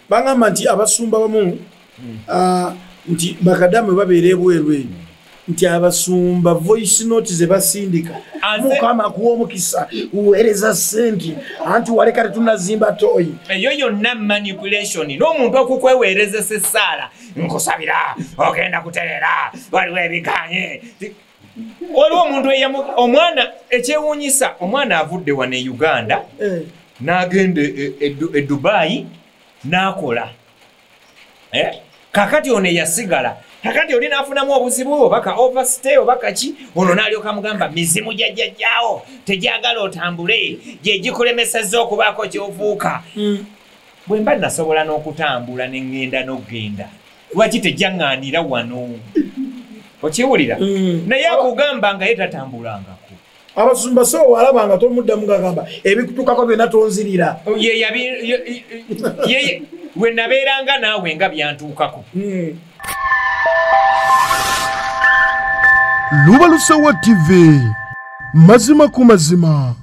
bangamba nti abasumba bamu nti bakadamu babeere bwerwe nti abasumba voice note ze basindika mukama kuwa omukisa uweereza senti anti waleka tetunazimba toyi eyo yonna manipulation n'omuntu okukweweereza sessaala nkusabira ogenda kuterera waliwo ebikanye waliwo omuntu omwana ekyewuunyisa omwana avudde wano e Uganda n'agenda e Dubai n'akola kakati ono yasigala kakati oli n'afunamu obuzibu obaka overstay obaka ki ono n'alyoka mugamba mizimu jjajjajjaawo tegyagala otambule gye gikulemesezza okubaako ky'ovuuka bwe mba nasobola n'okutambula ne ŋŋenda n'okgenda lwaki tejjaŋŋaanira wano okiwulira naye akugamba nga ye tatambulangako abasumba so walabanga tomuddamu gagamba ebikutukako byonna tonzirira we nabeeranga naawe nga byantuukako Lubalusewa TV mazima ku mazima.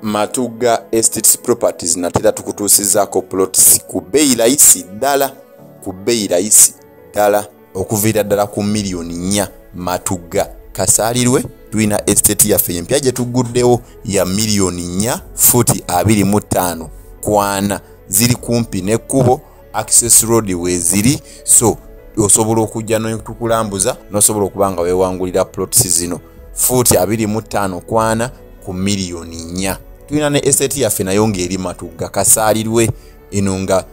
Matuga Estates Properties natera tukutuusizaako plots ku bei rahisi ddala, ku bei rahisi ddala okuviira ddala ku miliyoni 4. Matuga kasaalirwe tulina estate yaffe empya gye tuguddewo ya miliyoni 4 futi 25 kwana ziri kumpi n'ekkubo access road weziri, so osobola okujja n'okukulambuza n'osobola okubanga weewangulira plots zino futi 25 kwana ku miliyoni 4. Tulina ne estate yaffe nayo ng'eri Matuga kasaalirwe eno nga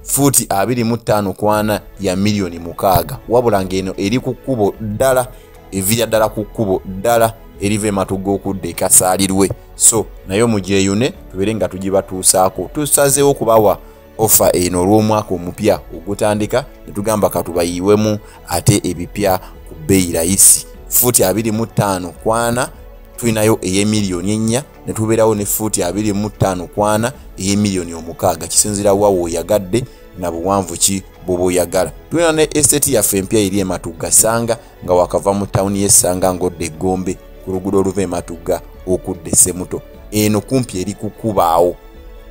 futi 25 kwana ya miliyoni 6, wabula ng'eno eri ku kkubo ddala evira ddala ku kkubo ddala erive Matuga okudde kasaalirwe, so nayo mugyeyune tubeere nga tugibatuusaako. Tusazeewo okubawa ofa eno olw'omwaka omupya ogutandika ne tugamba katubayiwemu ate ebipya ku bei rahisi futi 25 kwana tulinayo ey'emiliyoni 4 ne tubeerawo ne futi 25 kwana ey'emiliyoni 6 kisinzira wawo oyagadde na buwanvu ki bwoba oyagala. Tulina ne estate yaffe empya eri e Matuga Sanga nga wakava mu tawuni y'Essanga ng'odda e Gombe ku luguudo oluva e Matuga okudda e Ssemuto. Eno kumpi eri ku kkubaawo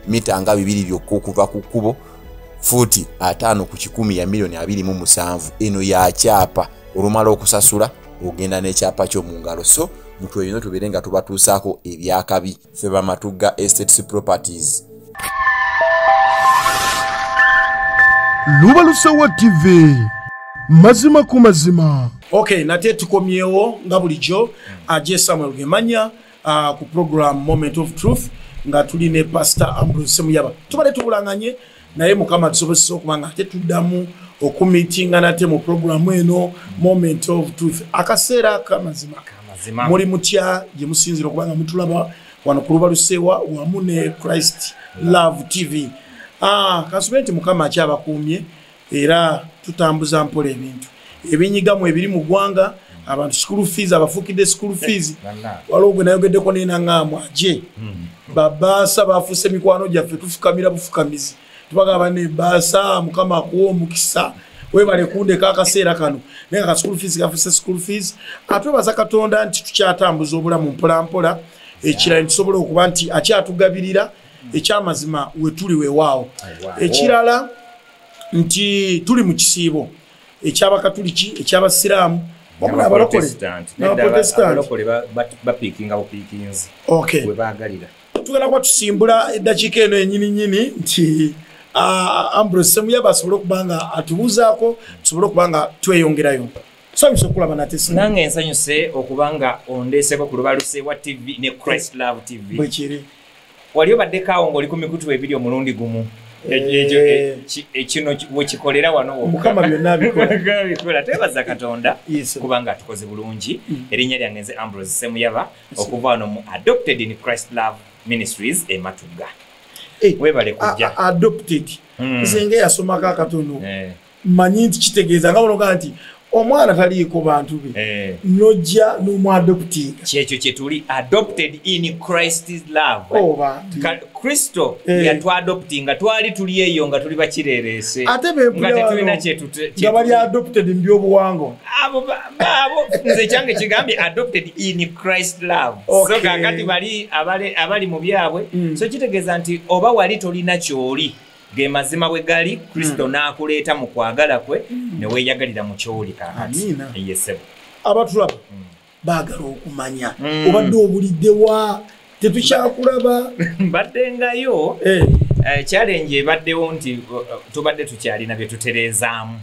mita nga 2 byokka okuva ku kkubo futi 5 ku 100 ya miliyoni 27. Eno ya kyapa olumala okusasula ogenda n'ekyapa kyo mu ngalo, so mutweyino tubeere nga tubatuusaako ebyakabi ffe ba Matuga Estates Properties. Lubalusewa TV mazima ku mazima. Okay, nate tukomyewo nga bulijjo aje Samuel Gemanya ku program Moment of Truth nga tuli ne Pastor Ambrose Semuyaba. Tubale tubulanganye naye mukama tusobose okubanga ate tuddamu okumitinga nate mu program eno Moment of Truth. Akaseera kamazima. Muri mutya gye musinzira okubanga mutulaba wano ku Lubalusewa wamu ne Christ Love TV. Kasubenti mukama akyabakuumye era tutambuza mpola ebintu ebinyigamu ebiri mu ggwanga abantu school fees abafukidde school fees waliwo gwe nayogeddeko nenangaamu aje babaasa bafuuse mikwano gyaffe tufukamira bufukamizi tubagamba ne baasa mukama akuwa omukisa webale kundeka akaseera kano naye nga school fees gafuuse school fees atwebaza Katonda nti tukyatambuza obulamu mpolampola ekirala nitusobola okuba nti akyatugabirira ekyamazima wetuli weewaawo. Ekirala nti tuli mu kisiibo eky'Abakatuliki eky'Abasiraamu n'Abalokole bapiikinga bupiikinzi we baagalira. Tugenda kuba tusimbula eddakiika eno ennyini nti Ambrose Semuyaba asobole okubanga atubuzaako tusobole okubanga tweyongerayo. Nsanyuse okulaba nate nange ensanyuse okubanga ondeeseko ku Lubalusewa TV ne Christ Love TV. Bwekiri wali obaddekaawo ng'oli ku mikutu ebiri omulundi gumu ekino wekikolera wano mukama byonna bikola twebaza Katonda kubanga atukoze bulungi. Erinnya lyange nze Ambrose Semuyaba okuva wano mu Adopted in Christ Love Ministries e Matuga. Webale kujja adopted nze yasomako akatono manyi nti kitegeeza nga bonoga nti omwana taliiko bantu be nojja n'omwadoptinga kyekyo kye tuli adopted in Christ's love. Kristo yatwadoptinga twali tuli eyo nga tuli bakirereese ate nga tetulina nga bali adopted mu byobuwangwa abo nze kyange kigambye adopted in Christ's love. So kakati bali abali mu byabwe so kitegeeza nti oba wali tolina kyoli ge mazima bwe gali Kristo n'akuleeta mu kwagala kwe ne weeyagalira mu kyoli kaakati yesebo abatulaba baagala okumanya obadde obuliddewa tetukyakulaba mbaddengayo challenge ebaddewo nti tubadde tukyalina bye tutereezaamu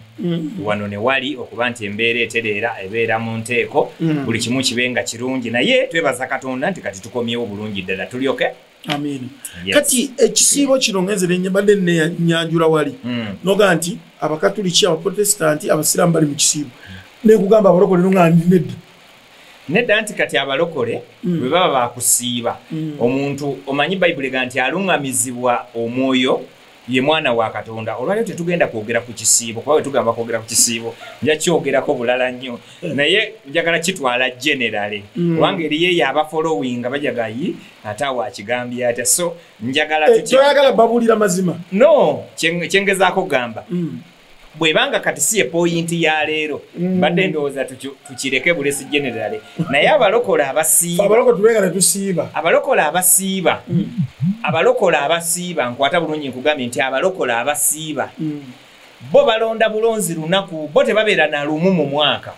wano ne wali okuba nti embeera etereera ebeera mu nteeko buli kimu kibenga kirungi naye twebaza Katonda nti kati tukomyewo bulungi ddala tulyoke Amin. Yes. Kati ekisibo kino ngenzere nyabadde ne nyanjula wali noga nti abakatoliki abaprotestanti abasiramu bali mu kisibo ne kugamba abalokole nga ndinedda nedda nti kati abalokole bwe baba bakusiiba omuntu omanyi Bayibuli ganti alungamizibwa omwoyo ye mwana wa Katonda olwalyo tetugenda kwogera ku kisiibo kuba tugamba kwogera ku kisiibo nja kyogerako bulala nnyo naye njagala kitwala generale wange eriye yaba following bajagayi ate wakigambye ate so njagala toyagala babulira mazima no kyengezaako gamba bwebanga kati siye point ya leero badde ndowooza tukireke bulesi generale naye abalokola abasiiba abalokole tubengana tusiiba abalokola abasiiba nkwata bulungi nkugambye nti abalokola abasiiba bo balonda bulonzi lunaku bo tebabeera na lumu mu mwaka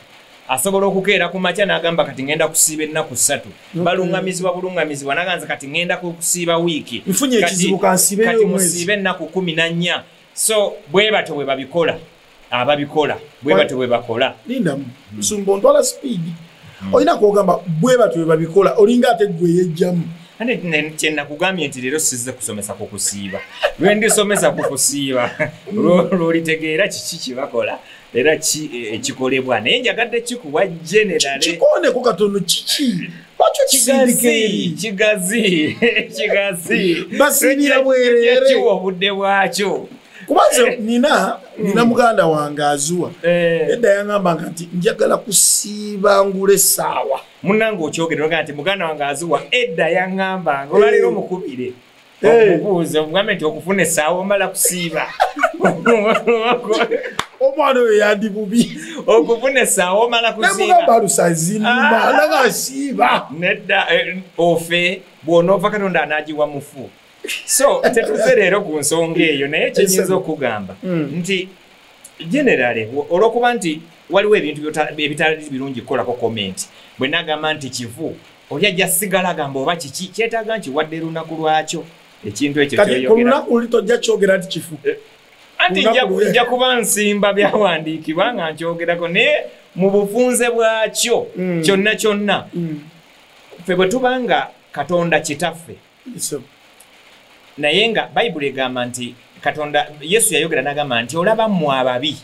asobola okukeera ku makya n'agamba kati ngenda kusiiba ennaku 3 balungamizibwa naganza kati ngenda kusiiba wiiki nfunye ekizibu kansiibe kati musiibe ennaku 14 so bwe bato bwe babikola ababikola bwe bato bwe bakola linda musumbo ntwala speed olina kwogamba bwe bato bwe babikola olinga ate gwe yejjamu ane kyenna kugambye nti leero sizze kusomesa ku kusiiba lwe ndisomesa ku kusiiba lwolitegeera kiki kibakola era kikolebwa naye njagadde kikuwa generale kikoneko katono kiki kigazi basiibira bwerere kiwa obudde bwakyo kubanze nina muganda wange azuwa edda yangambanga nti njagala kusiiba ngule saawa munange okyogera nti muganda wange azuwa edda yangambanga olwaleero omukubire omubuuza omugambe nti okufuna essaawa omala kusiiba omwana oyo yandi bubi okufuna essaawa omala kusiiba lusazinuma alaga asiiba nedda ofe bw'onoova Katonda anaagiwa mufu so tetuze leero ku nsonga eyo naye kyenyinza okugamba nti generale olwokuba nti waliwo ebintu ebitali birungi kukolako comment bwe nagamba nti kivu oli ajja sigala agamba oba kiki kyetaaga nti wadde lunaku lwakyo ekintu ekyo kyolunaku litojja kyogera nti kifu anti nja kuba nsimba byawandiikibwa nga nkyogerako naye mu bufunze bwakyo kyonna kyonna ffe bwe tubanga Katonda kitaffe naye nga Bayibuli egamba nti Katonda Yesu yayogera n'agamba nti olaba mmwe ababi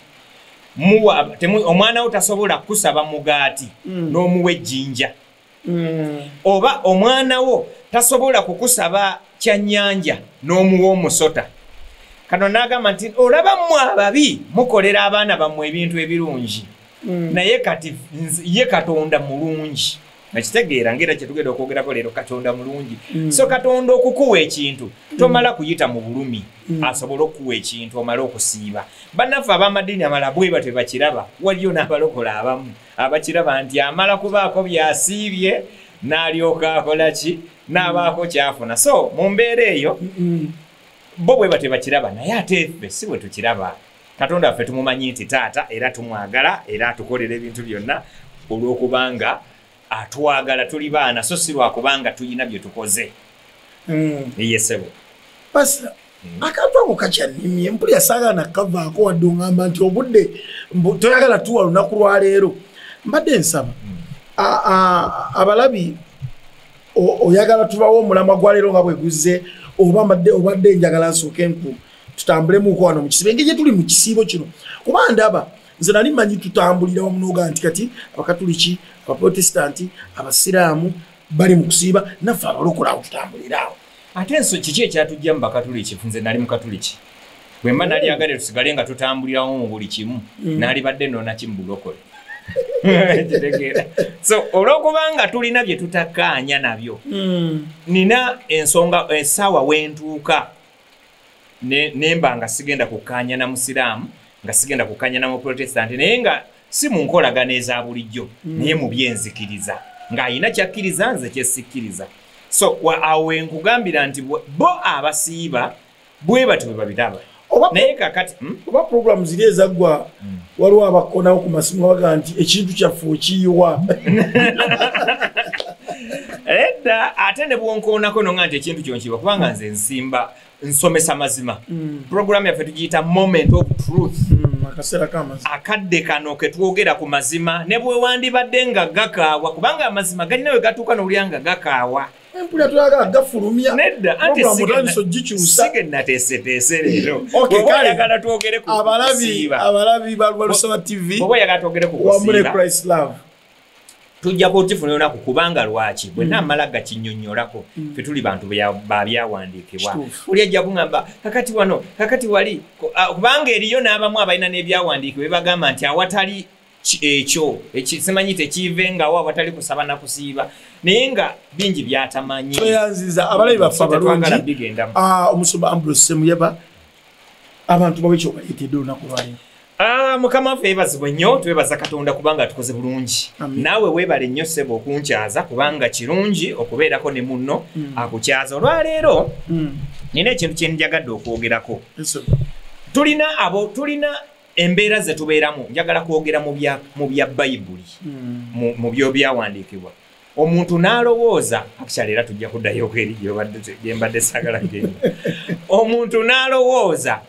omwana wo tasobola kusaba mugaati n'omuwa ejjinja oba omwana wo tasobola kukusaba kyannyanja n'omuwa omusota Katonda n'agamba nti olaba mmwe ababi mukolera abaana bammwe ebintu ebirungi naye kati ye Katonda mulungi nakitegeera ngera kyetugenda okwogerako leero Katonda mulungi so Katonda okukuwa ekintu tomala kuyita mu bulumi asobola okukuwa ekintu omala okusiiba bannaffe ab'amadiini amala bwe batwe bakiraba waliyo n'abalokola abamu abakiraba nti amala kubaako byasiibye n'alyoka akola ki n'abaako kyafuna so mu mbeera eyo bo bwe batwe bakiraba naye ate ffe si bwe tukiraba Katonda waffe tumumanyi nti taata era tumwagala era atukolera ebintu byonna olw'okubanga atwagala tuli baana so si lwakubanga tuyina bye tukoze yesebo pasa akantu ako kakyannimye mpulya saagala nakavaako wadde oŋŋamba nti obudde toyagala tuwa lunaku lwa leero mbadde nsaba abalabi oyagala tubawo omulamwa gwa leero nga bwe guzze obadde njagala nsooke nku tutambulemuko wano mu kisibo engeri gye tuli mu kisiibo kino kuba ndaba nze nali mmanyi tutambulira wamu n'oga nti kati abakatoliki abaprotestanti abasiraamu bali mu kusiiba naffe abalokola awo tutambulira awo ate nso kiki ekyatujja mu bakatoliki nze nali mukatoliki bwe mba nali agale tusigale nga tutambulirawo mu buli kimu naali badde nonaki mu bulokole kitegeera so olw'okubanga tulina bye tutakkaanya nabyo nina ensonga essaawa wentuuka nemba nga sigenda kukkaanya na musiraamu nga sigenda kukkaanya na muprotestanti naye nga si mu nkolagana eza bulijjo naye mu byenzikiriza ng'ayina kyakkiriza nze kyesikkiriza so awo enkugambira nti bo abasiiba bwe batyo bwe babiraba naye kakati oba program ziri ezaggwa waliwo abakonawo ku masimu baga nti ekintu kyaffe okiyiwa edda ate ne bwonkoonako nonga nti ekintu kyonkiba kubanga nze nsimba nsomesa mazima program yaffe tugiyita moment of truth akaseera k'amazima akadde kano ketwogera ku mazima ne bwe wandibadde nga gakaawa kubanga amazima galina we gatuuka n'olya nga gakaawa empulira twagala gafulumya nedda anti programu gikyusa sige nateeseteese leero Okay, oba kale. oyagala twogere ku kusiiba abalabi ba Lusaba TV oba oyagala twogere ku wamule kusiiba Christ love tujja kutifuna olunaku kubanga lwaki bwe naamala gakinnyonnyolako fe tuli bantu babyawandiikibwa Kituufu. oli ajja kuŋŋamba kakati wano kakati wali kubanga eriyo n'abamu abalina n'ebyawandiikibwa bagamba nti awatali ekyo simanyi tekiivengawo awatali kusaba na kusiiba naye nga bingi byatamanyi tweyanziza abalabi baffe abalungi bigendamu omusumba Ambrose Semuyaba abantu bawe kyobayitidde olunaku lwaleero mukama waffe yeebazibwe nnyo twebaza katonda kubanga tukoze bulungi Amen. naawe weebale nnyo ssebo okunkyaza kubanga kirungi okubeerako ne munno akukyaza olwaleero nina ekintu kye njagadde okwogerako tulina embeera ze tubeeramu njagala kwogera mu bya bayibuli mu byo byawandiikibwa omuntu n'alowooza akukyala era tujja kuddayo eri gye mbadde saagala genda omuntu n'alowooza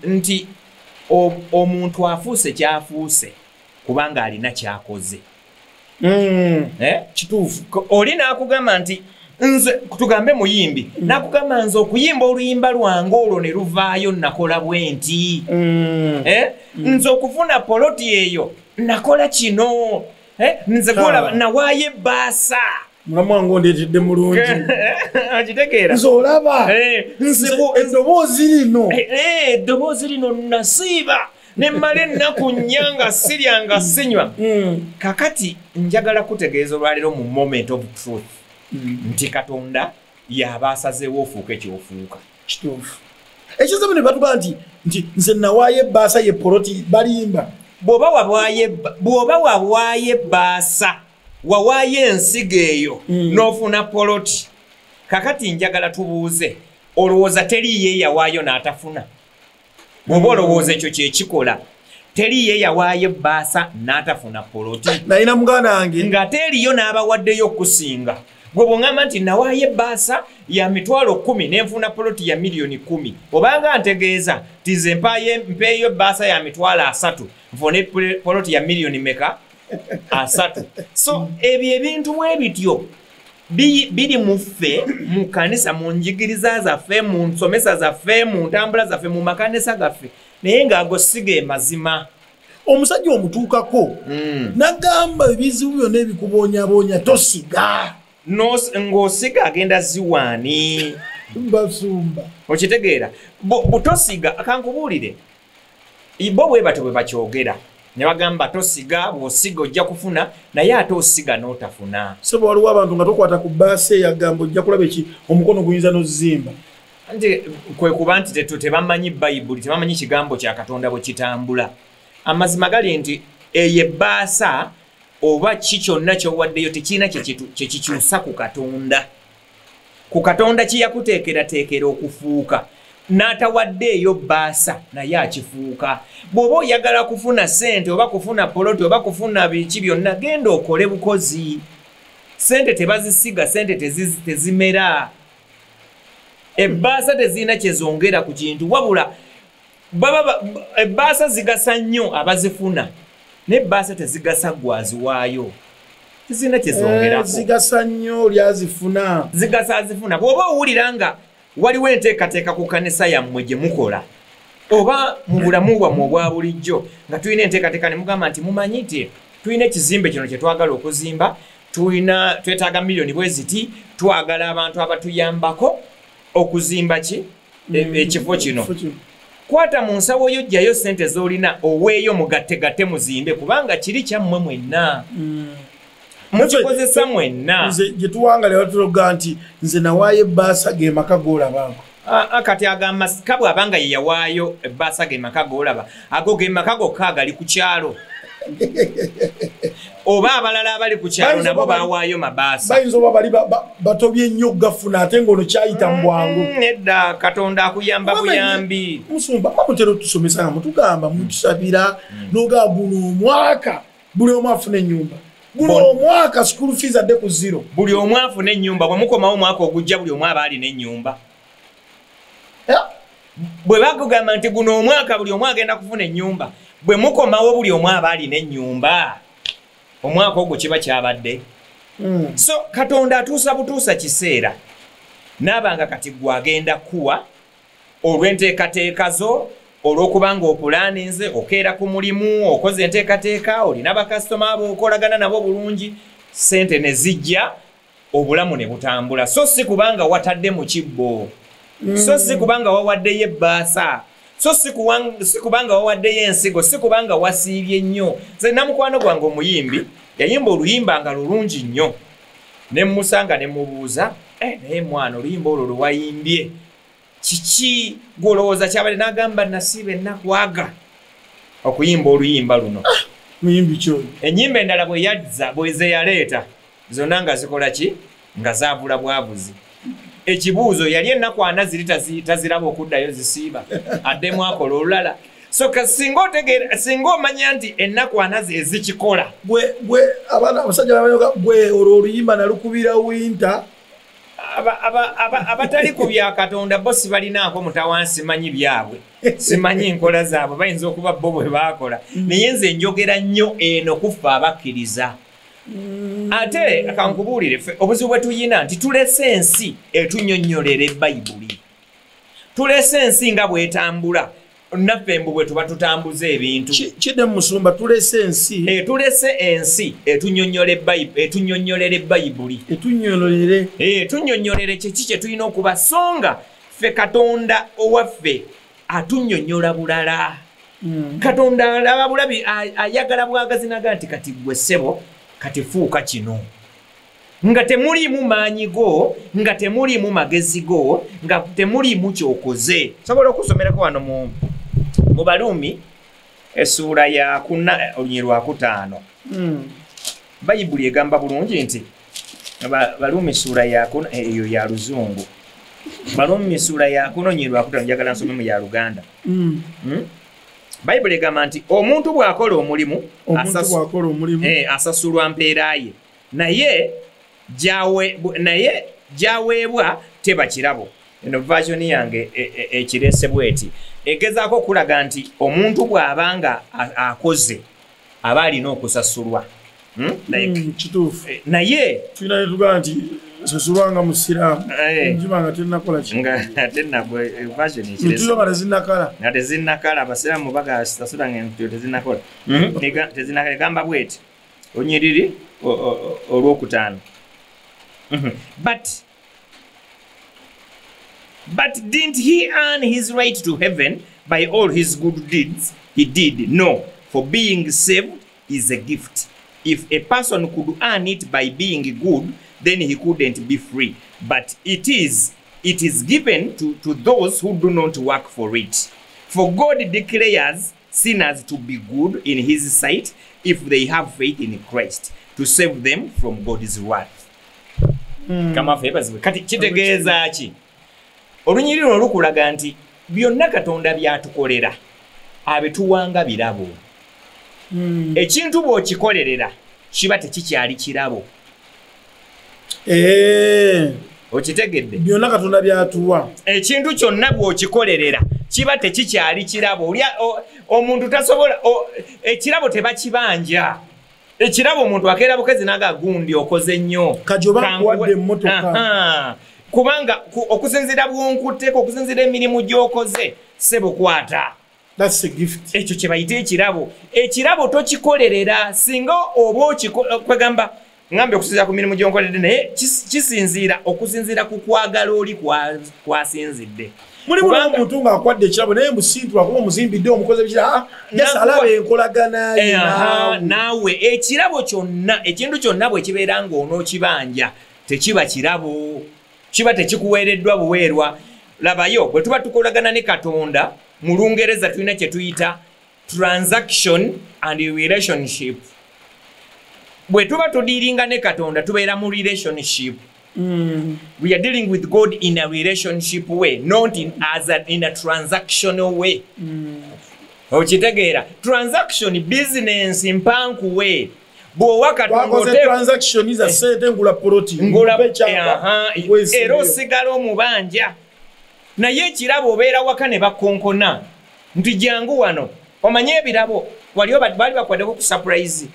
nti omuntu afuuse kyafuuse kubanga alina kyakoze kituufu oli n'akugamba nti nze tugambe muyimbi n'akugamba nze okuyimba oluyimba lwange olwo ne luvaayo nakola bwe nti nze okufuna poloti eyo nakola kino nze golaba nawaayo ebbaasa mulamu wange ondeetedde mulungi okitegeera nze olaba eddoboozi lino eddoboozi lino nasiiba ne mmala ennaku nnya nga sirya nga sinywa kakati njagala kutegeeza olwaleero mu moment of truth nti katonda y'aba asazeewo ofuuke kyofuuka kituufu ekyozamu ne batugaa nti nze nawaayo ebbaasa ye poloti balimba bw'oba wawaayo ebbaasa wawaayo ensigo eyo n'ofuna poloti kakati njagala tubuuze olowooza teriiyo eyawaayo n'atafuna bw'oba olowooza ekyo kyekikola teriiyo eyawaayo ebbaasa n'atafuna poloti nalina muganda wange ng'ate eriyo n'abawaddeyo okusinga gwe bw'oŋŋamba nti nawaayo ebbaasa ya mitwalo 10 n'enfuna poloti ya miliyoni 10 obanga ntegeeza tize mpeeyo ebbaasa ya mitwalo 3 nfune poloti ya miliyoni meka 3 so ebyo ebintu bwe bityo biri mu ffe mu kanisa mu njigiriza zaffe mu nsomesa zaffe mu ntambula zaffe mu makanisa gaffe naye ng'ago siga mazima omusajja omutuukako nagamba ebizibu byonna ebikuboonyaboonya tosiga ng'osiga agenda ziwaani basumba okitegeera butosiga kankubuulire bo bwe bato bwe bakyogera ne bagamba tosiga bw'osiga ojja kufuna naye ate osiga n'otafuna sebo waliwo abantu nga tokwata ku bbaasa eyagamba ojja kulaba eki omukono guyinza n'ozimba nti kwe kuba nti tebamanyi bayibuli tebamanyi kigambo kya katonda bwe kitambula amazima gali nti eyo ebbaasa oba ki kyonna ky'owaddeyo tekirina kyekikyusa ku katonda kiyakuteekerateekera okufuuka n'atawaddeeyo bbaasa naye akifuuka bw'oba oyagala kufuna ssente oba kufuna poloti oba kufuna biki byonna genda okole bukozi ssente tebazisiga ssente tezimera ebbaasa tezirina kyezongera ku kintu wabula ebbaasa zigasa nnyo abazifuna n'ebbaasa tezigasa gwaziwaayo tezirina kyezongerako zigasa nnyo lyazifuna zigasa azifuna bw'oba owulira nga waliwo enteekateeka ku kanisa yammwe gye mukola oba mu bulamu bwammwe obwa bulijjo nga tulina enteekateeka ne mugamba nti mumanyi nti tulina ekizimbe kino kye twagala okuzimba twetaaga miliyoni bwe ziti twagala abantu abatuyambako okuzimba ekifo kino kwata mu nsawo yo jjayo ssente z'olina oweeyo mugattegatte muzimbe kubanga kiri kyammwe mwenna mukikozesa mwenna nze gye tuwangalira tuloga nti nze nawaayo ebbaasa ge maka g'olabako kati agamba kabwe abanga ye yawaayo ebbaasa ge maka g'olaba ago ge maka gokka agali ku kyalo oba abalala abali ku kyalo nabo bawaayo mabaasa bayinza oba bali batobye nnyo gafuna ate ng'ono kyayita mu bwangu nedda katonda akuyamba buyambi musumba bamutera otusomesa nga mutugamba mutusabira nogaa guno omwaka buli omu afuna ennyumba guno omwaka school fees adde ku zero buli omu afuna ennyumba bwe mukomawo omwaka ogujja buli omu aba alina ennyumba bwe bakugamba nti guno omwaka buli omu agenda kufuna ennyumba bwe mukomawo buli omu aba alina ennyumba omwaka ogwo kiba kyabadde so katonda atuusa butuusa kiseera naabanga kati gwagenda kuwa olw'enteekateeka zo olw'okubanga opulaninze okeera ku mulimu okoze enteekateeka olina bakasitoma abo okolagana nabo bulungi sente ne zijja obulamu ne butambula so si kubanga watadde mu kibbo so si kubanga wawaddeyo ebbaasa so si kubanga wawaddeyo ensigo si kubanga wasiibye nnyo nze namukwano gwange omuyimbi yayimba oluyimba nga lulungi nnyo ne mmusanga ne mubuuza naye mwana oluyimba olwo lwewayimbye kiki gwolowooza kyabadde n'agamba nasiiba ennaku okuyimba oluyimba luno muyimbi kyoyo ennyimba endala bwe yazza bweze yaleeta zonna nga zikola ki nga zaavula bwavuzi ekibuuzo yali ennaku ana ziri taziraba okuddayo zisiiba addemu akola olulala so singa omanya nti ennaku ana ezikikola gwe abaana abasajja bamanyoga gwe olwo oluyimba nalukubira winta abatali ku bya katonda bo sibalinaako mutawansi simanyi byabwe simanyi nkola zaabwe bayinza okuba bo bwe baakola naye nze njogera nnyo eno kufa abakkiriza ate kankubuulire ffe obuzibu bwe tuyina nti tulese ensi etunnyonnyolera ebbayibuli tulese ensi nga bwetambula naffe mbu bwe tuba tutambuza ebintu kidde musumba tulese ensi tulese ensi etunnyonnyolera ebbayibuli tunnyonnyolere kyeki kye tulina okuba songa ffe katonda owaffe atunnyonnyola bulala katonda alaba bulabi ayagala bwagazinaga nti kati gwe ssebo kati fuuka kino nga temuliimu maanyi go nga temuliimu magezi go nga temuliimu kyokoze sobola okusomerako wano mu Baluumi essuula ya 4 olunyiri lwa 5 bayibuli egamba bulungi nti Baluumi essuula ya 4 eyo ya luzungu Baluumi essuula ya 4 olunyiri lwa 5 njagala nsome mu ya Luganda bayibuli egamba nti omuntu bw'akola omulimu asasulwa mpeera ye naye gyaweebwa teba kirabo eno version yange ekirese bweti egezaako okulaga nti omuntu bw'abanga akoze aba alina okusasulwa kituufu naye tulina netugaa nti sasulwanga musiraamu njibanga tenakola nga tezinnakala abasiraamu bagasasulanga tezinnakola egamba bweti onyiriri olwokutaano But didn't he earn his right to heaven by all his good deeds he did? No, for being saved is a gift. If a person could earn it by being good, then he couldn't be free. But it is given to those who do not work for it. For God declares sinners to be good in his sight if they have faith in Christ, to save them from God's wrath. Kama febazwe kati kitegeeza ki olunyiri luno lukulaga nti byonna katonda byatukolera abetuwanga birabo ekintu bw'okikolerera kiba tekikyali kirabo okitegedde byonna katonda byatuwa ekintu kyonna bw'okikolerera kiba tekikyali kirabo omuntu tasobola ekirabo tebakibanja ekirabo omuntu akeera bukezi naga gundi okoze nnyo kajoba kuwadde emmotoka kubanga okusinzira bwonkutteko okusinzira emirimu gy'okoze sebo kwata that's a gift ekyo kye bayita ekirabo tokikolerera singa oba kwegamba ngambe okusinzira ku mirimu gy'onkoledde naye kisinziira okusinziira ku kwagala oli kwasinzidde mulimu n'omuntu ng'akwadde ekirabo naye musintu akuba omuzimbidde omukoze bikira alaba enkolagana naawe ekirabo kyonna ekintu kyonna bwe kibeera ng'onookibanja tekiba kirabo kiba tekikuweereddwa buweerwa labayo bwe tuba tukolagana ne katonda mu Lungereza tulina kye tuyita transaction and relationship bwe tuba tudiringa ne Katonda tubeera mu relationship. We are dealing with God in a relationship way, not in a transactional way. Okitegeera transaction business mpanku way. Bwowa Katonda transaction is a sente ngula proti era osigala omubanja naye ekirabo obeera waka ne bakonkona nti jangu wano omanye ebirabo waliyo bali bakwaddeko ku surprise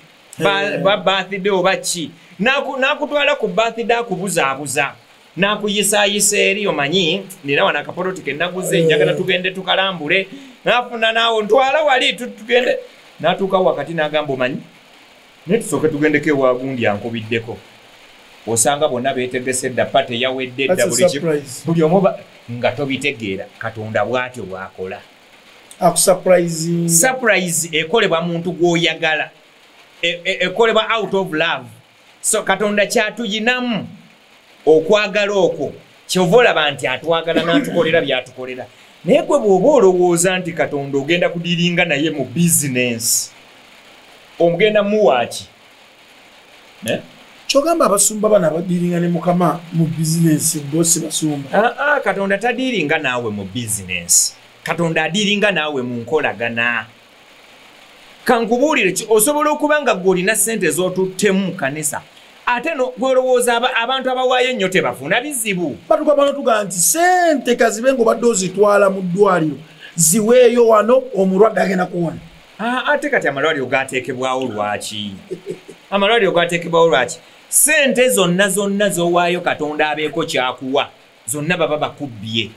ba birthday oba ki nakutwala ku birthday akubuzaabuza nakuyisayisa eri omanyi nina wana akaporoti ke naguze njagala tugende tukalambule nafuna naawo ntwala wali tugende natuuka wakati n'agamba omanyi netusooke tugendeko ewagundi ankubiddeko osanga bonna beetegese dda pate yawedde dda buli omu nga tobitegeera Katonda bw'atyo bw'akola. Surprise ekolebwa muntu gw'oyagala ekolebwa out of love. So Katonda kyatuyinamu okwagala okwo kyova olaba nti atwagala n'atukolera byatukolera naye gwe bw'oba olowooza nti Katonda ogenda kudiringa naye mu bizinensi omugenda muwaaki kyogamba abasumba bana badiringa ne Mukama mu bizinensi bosi basumba. Katonda tadiringa naawe mu bizinensi. Katonda adiringa naawe mu nkolagana. Kankubuulire osobola okuba nga ggwe olina ssente z'otuttemu kanisa ate gwolowooza abantu abawaayo ennyo tebafuna bizibu. Batugamba tuga nti ssente kazibe ng'obadde ozitwala mu ddwaliro ziweeyo wano omulwadde agenda kuwona. Ate kati amalwaliro gateekebwawo lwaki? Amalwaliro gateekebwawo lwaki? Ssente zonna z'owaayo Katonda abeeko kyakuwa zonna baba bakubbye.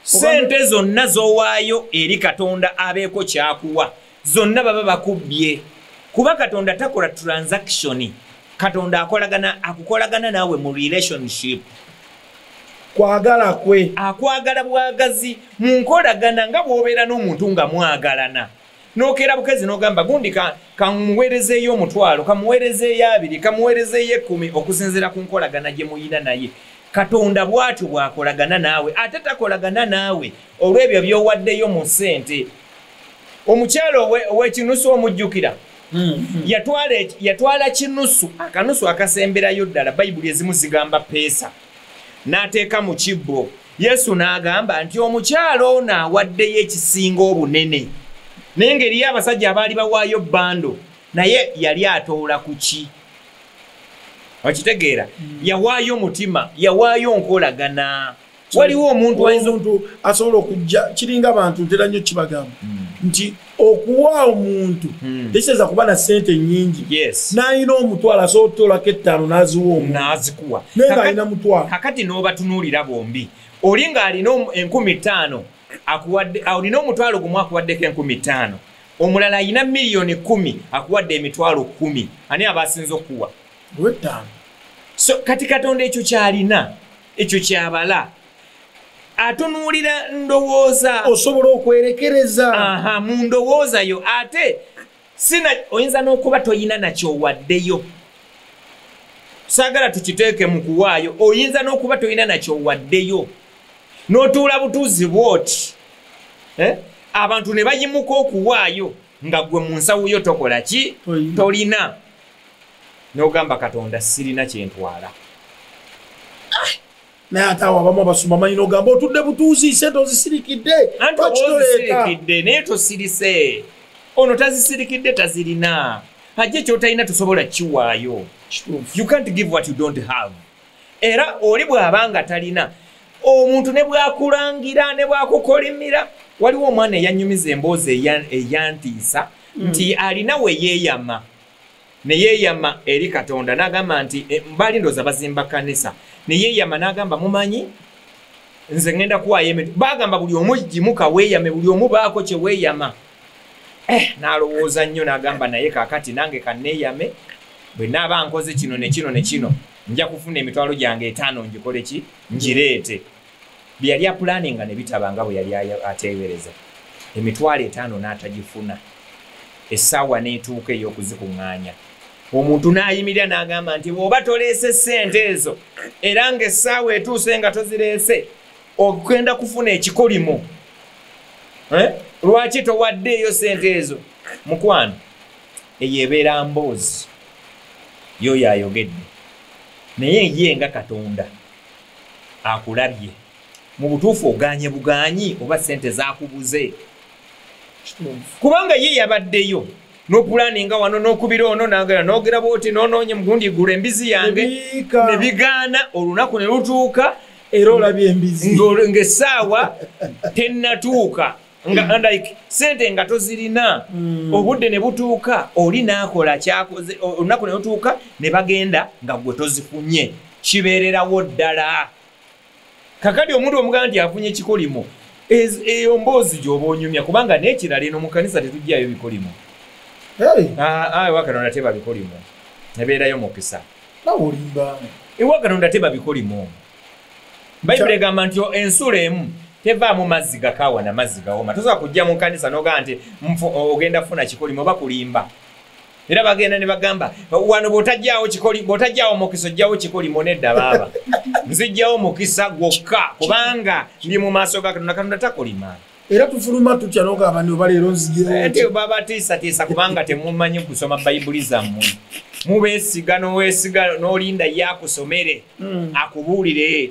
Ssente zonna z'owaayo eri Katonda abeeko kyakuwa zonna baba bakubbye. Kuba Katonda takola transaction. Katonda akukolagana naawe mu relationship. Kwagala kwe akwagala bwagazi mu nkolagana nga bw'obeera n'omuntu nga mwagalana. Nokeera bukezi n'ogamba gundi kamuweerezeeyo omutwalo kamuweerezeeyo 2 kamuweerezeeyo 10 okusinziira ku nkolagana gye muyina naye. Katonda bw'atyo bw'akolagana naawe ate takolagana naawe olw'ebyo by'owaddeyo mu ssente. Omukyalo ow'ekinusu omujjukira yatwala kinusu akanusu akasemberayo ddala Bayibuli ezimu zigamba peesa n'ateeka mu kibbo. Yesu n'agamba nti omukyalo ono awaddeyo ekisinga obunene naye ng'eriyo abasajja abaali bawaayo bbando naye yali atoola ku ki? Okitegeera yawaayo mutima yawaayo nkolagana. Waliwo omuntu asobola okujja kiringa abantu ntera nnyo kibagamba nti okuwa omuntu tekitegeeza kuba na ssente nnyingi n'alina omutwalo asobola otutoolako 5 n'aziwa omuntu n'azikuwa naye ng'alina mutwalo. Kakati n'obatunuulira bombi oli ng'alina 50,000 akuwadde olina omutwalo gumu akuwaddeko 50,000 omulala alina miliyoni 10 akuwadde emitwalo 10 ani aba asinze okuwa? So kati Katonda ekyo kyalina ekyo kyabala atunuulira ndowooza osobola okwerekereza mu ndowooza yo ate oyinza n'okuba toyina nakyowaddeyo. Saagala tukiteeke mu kuwaayo oyinza n'okuba toyina nakyowaddeyo n'otuula butuuzi bwoti abantu ne bayimuka okuwaayo nga gwe mu nsawo yo tokola ki? Tolina. N'ogamba Katonda sirina kyentwala. Naye ate awo abamu abasumba manyi n'ogamba otudde butuuzi ssente ozisirikidde. Anti ozisirikidde naye tosirise. Ono tazisirikidde tazirina. Ajje ky'otalina tosobola kiwaayo. You can't give what you don't have. Era oli bw'abanga talina omuntu ne bw'akulangira ne bw'akukolimira. Waliwo omwana eyanyumiza emboozi eyantiisa nti alina we yeeyama. Ne yeeyama eri Katonda n'agamba nti mbali ndooza bazimba kanisa. Ne yeeyama n'agamba mumanyi nze ngenda kuwaayo emitima. Bagamba buli omu gimuka weeyame buli omu baako kye weeyama. N'alowooza nnyo n'agamba naye kaakati nange kanneeyame bwe naaba nkoze kino ne kino ne kino nja kufuna emitwalo gyange 5 ngikole ki ngireete. Bye yali apulaninga ne bitabanga bwe yali ateebereza. Emitwalo 5 n'atagifuna. Essaawa n'etuuka ey'okuzikuŋŋaanya. Omuntu n'ayimirira n'agamba nti bw'oba toleese ssente ezo era ng'essaawa etuuse nga tozireese ogenda kufuna ekikolimo. Lwaki towaddeeyo ssente ezo? Mukwano eyebeera mboozi yo yayogedde naye ye nga Katonda akulabye mu butuufu oganye buganyi oba sente zakubuze kubanga ye yabaddeyo n'opulaninga wano n'okubira ono n'agala n'ogera bwoti n'onoonye mugundi gula embizi yange ne bigaana olunaku ne lutuuka era olabye embizi ng'essaawa tennatuuka nga like sente nga tozirina obudde ne butuuka oli n'akola kyakoze olunaku ne lutuuka ne bagenda nga gwe tozifunye kibeererawo ddala kakati omuntu omugamba nti afunye ekikolimo eyo mboozi gy'oba onyumya kubanga n'ekirala eno mu kanisa tetujjayo bikolimo Katonda teba bikolimo nebeerayo mukisa nawolimba ewa Katonda teba bikolimo Bayibuli egamba nti ensula emu tevaamu mazzi gakaawa na mazzi gawoma tosobola kujja mu kanisa n'ogamba nti ogenda funa kikolimo oba kulimba era bagenda ne bagamba wano bw'otajjaawo mukisa ojjawo kikolimo nedda baaba nzijjawo mukisa gwokka kubanga ndi mu maaso ga Katonda. Katonda takolima era tufuluma tutya n'ogamba nti oba leero nzigireti babatiisatiisa kubanga temumanyi kusoma Bayibuli zammwe mubeesiga n'olinda yakusomere akubuulire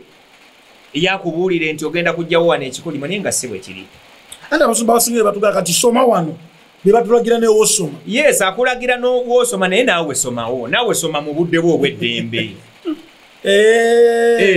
yakubuulire nti ogenda kujjawo wano ekikolimo naye nga si bwe kiri andi abasumba abasinga batugamba kati soma wano ne batulagira n'owoosoma yes akulagira n'owoosoma naye naawe somawo naawe soma mu budde bwo obw'eddembe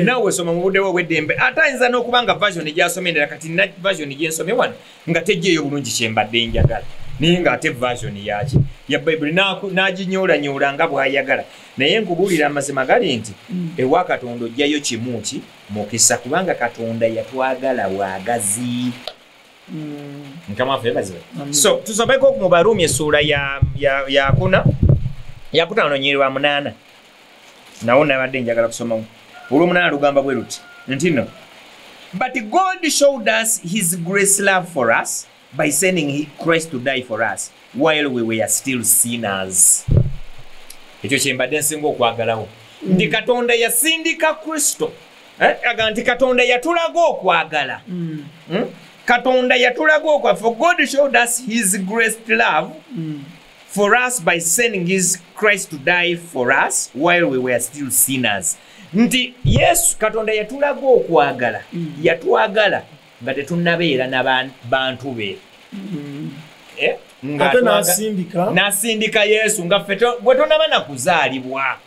naawe soma mu budde bwo obw'eddembe ate ayinza n'okuba nga version gy'asoma endala kati na version gy'ensome wano nga tejjeeyo bulungi kyembadde njagala naye ng'ate version yaki ya Bayibuli n'aginyoolanyoola nga bw'ayagala naye nkubuulira amazima gali nti ewa Katonda ojjayo kimu ki mukisa kubanga Katonda yatwagala bwagazi nkamaffe baziwe so tusomeko mu Baruumi essuula ya kutaano nyirwa 8 nawo nabadde njagala kusomamu olw'omunaana lugamba bwe luti nti no but God showed us his grace love for us by sending Christ to die for us while we were still sinners. Ekyo kyembadde nsinga okwagalawo nti Katonda yasindika Kristo aga nti Katonda yatulaga okwagala Katonda yatulaga okwagala for God showed us his grace love for us by sending his Christ to die for us while we were still sinners. Nti Yesu Katonda yatulaga okwagala yatwagala nga tetunnabeera n'abantu be ate n'asindika Yesu nga ffe bwe tonaba nakuzaalibwa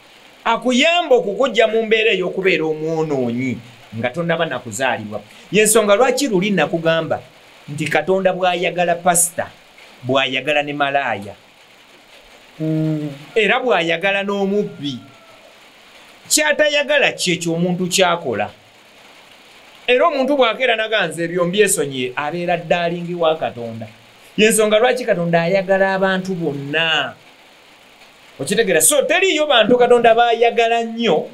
akuyamba okukujja mu mbeera ey'okubeera omwonoonyi nga tonaba nakuzaalibwa yensonga lwaki luli nakugamba nti Katonda bw'ayagala pasita bw'ayagala ne malaaya era bw'ayagala n'omubbi kyatayagala kyekyo omuntu kyakola era omuntu bw'akeera naganza ebyo mbyesonyiye abeera ddaalingi wa Katonda yensonga lwaki Katonda ayagala abantu bonna okitegeera so teriyo bantu Katonda baayagala nnyo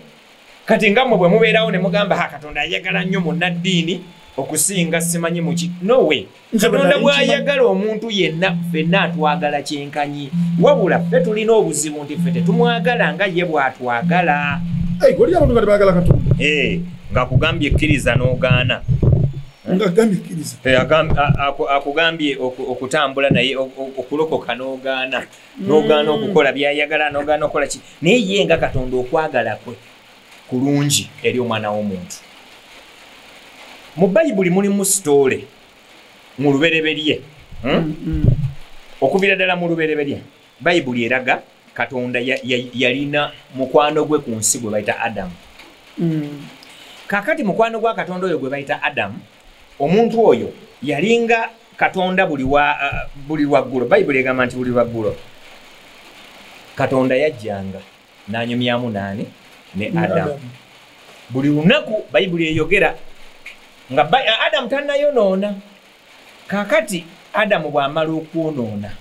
kati nga mmwe bwe mubeerawo ne mugamba Katonda ayagala nnyo munnaddiini okusinga simanyi muki no way Katonda bw'ayagala omuntu yenna ffenna atwagala kyenkanyi wabula ffe tulina obuzibu nti ffe tetumwagala nga ye bw'atwagala goli abantu kati baagala Katonda nga kugambye ekkiriza n'ogaana akugambye okutambula naye okulokoka n'ogaana okukola byayagala n'ogaana okukola ki naye ye nga Katonda okwagala kwe kulungi eri omwana w'omuntu mu Bayibuli mulimu sitoole mu lubereberye okubira ddala mu lubereberye Bayibuli eraga Katonda yalina mukwano gwe ku nsi gwe bayita Adamu kakati mukwano gwa Katonda oyo gwe bayita Adamu omuntu oyo yalinga Katonda buli waggulu Bayibuli egamba nti buli waggulu Katonda yajjanga n'anyumyamu nani ne Adamu buli lunaku Bayibuli eyogera nga Adamu tannayonoona kakati Adamu bw'amala okwonoona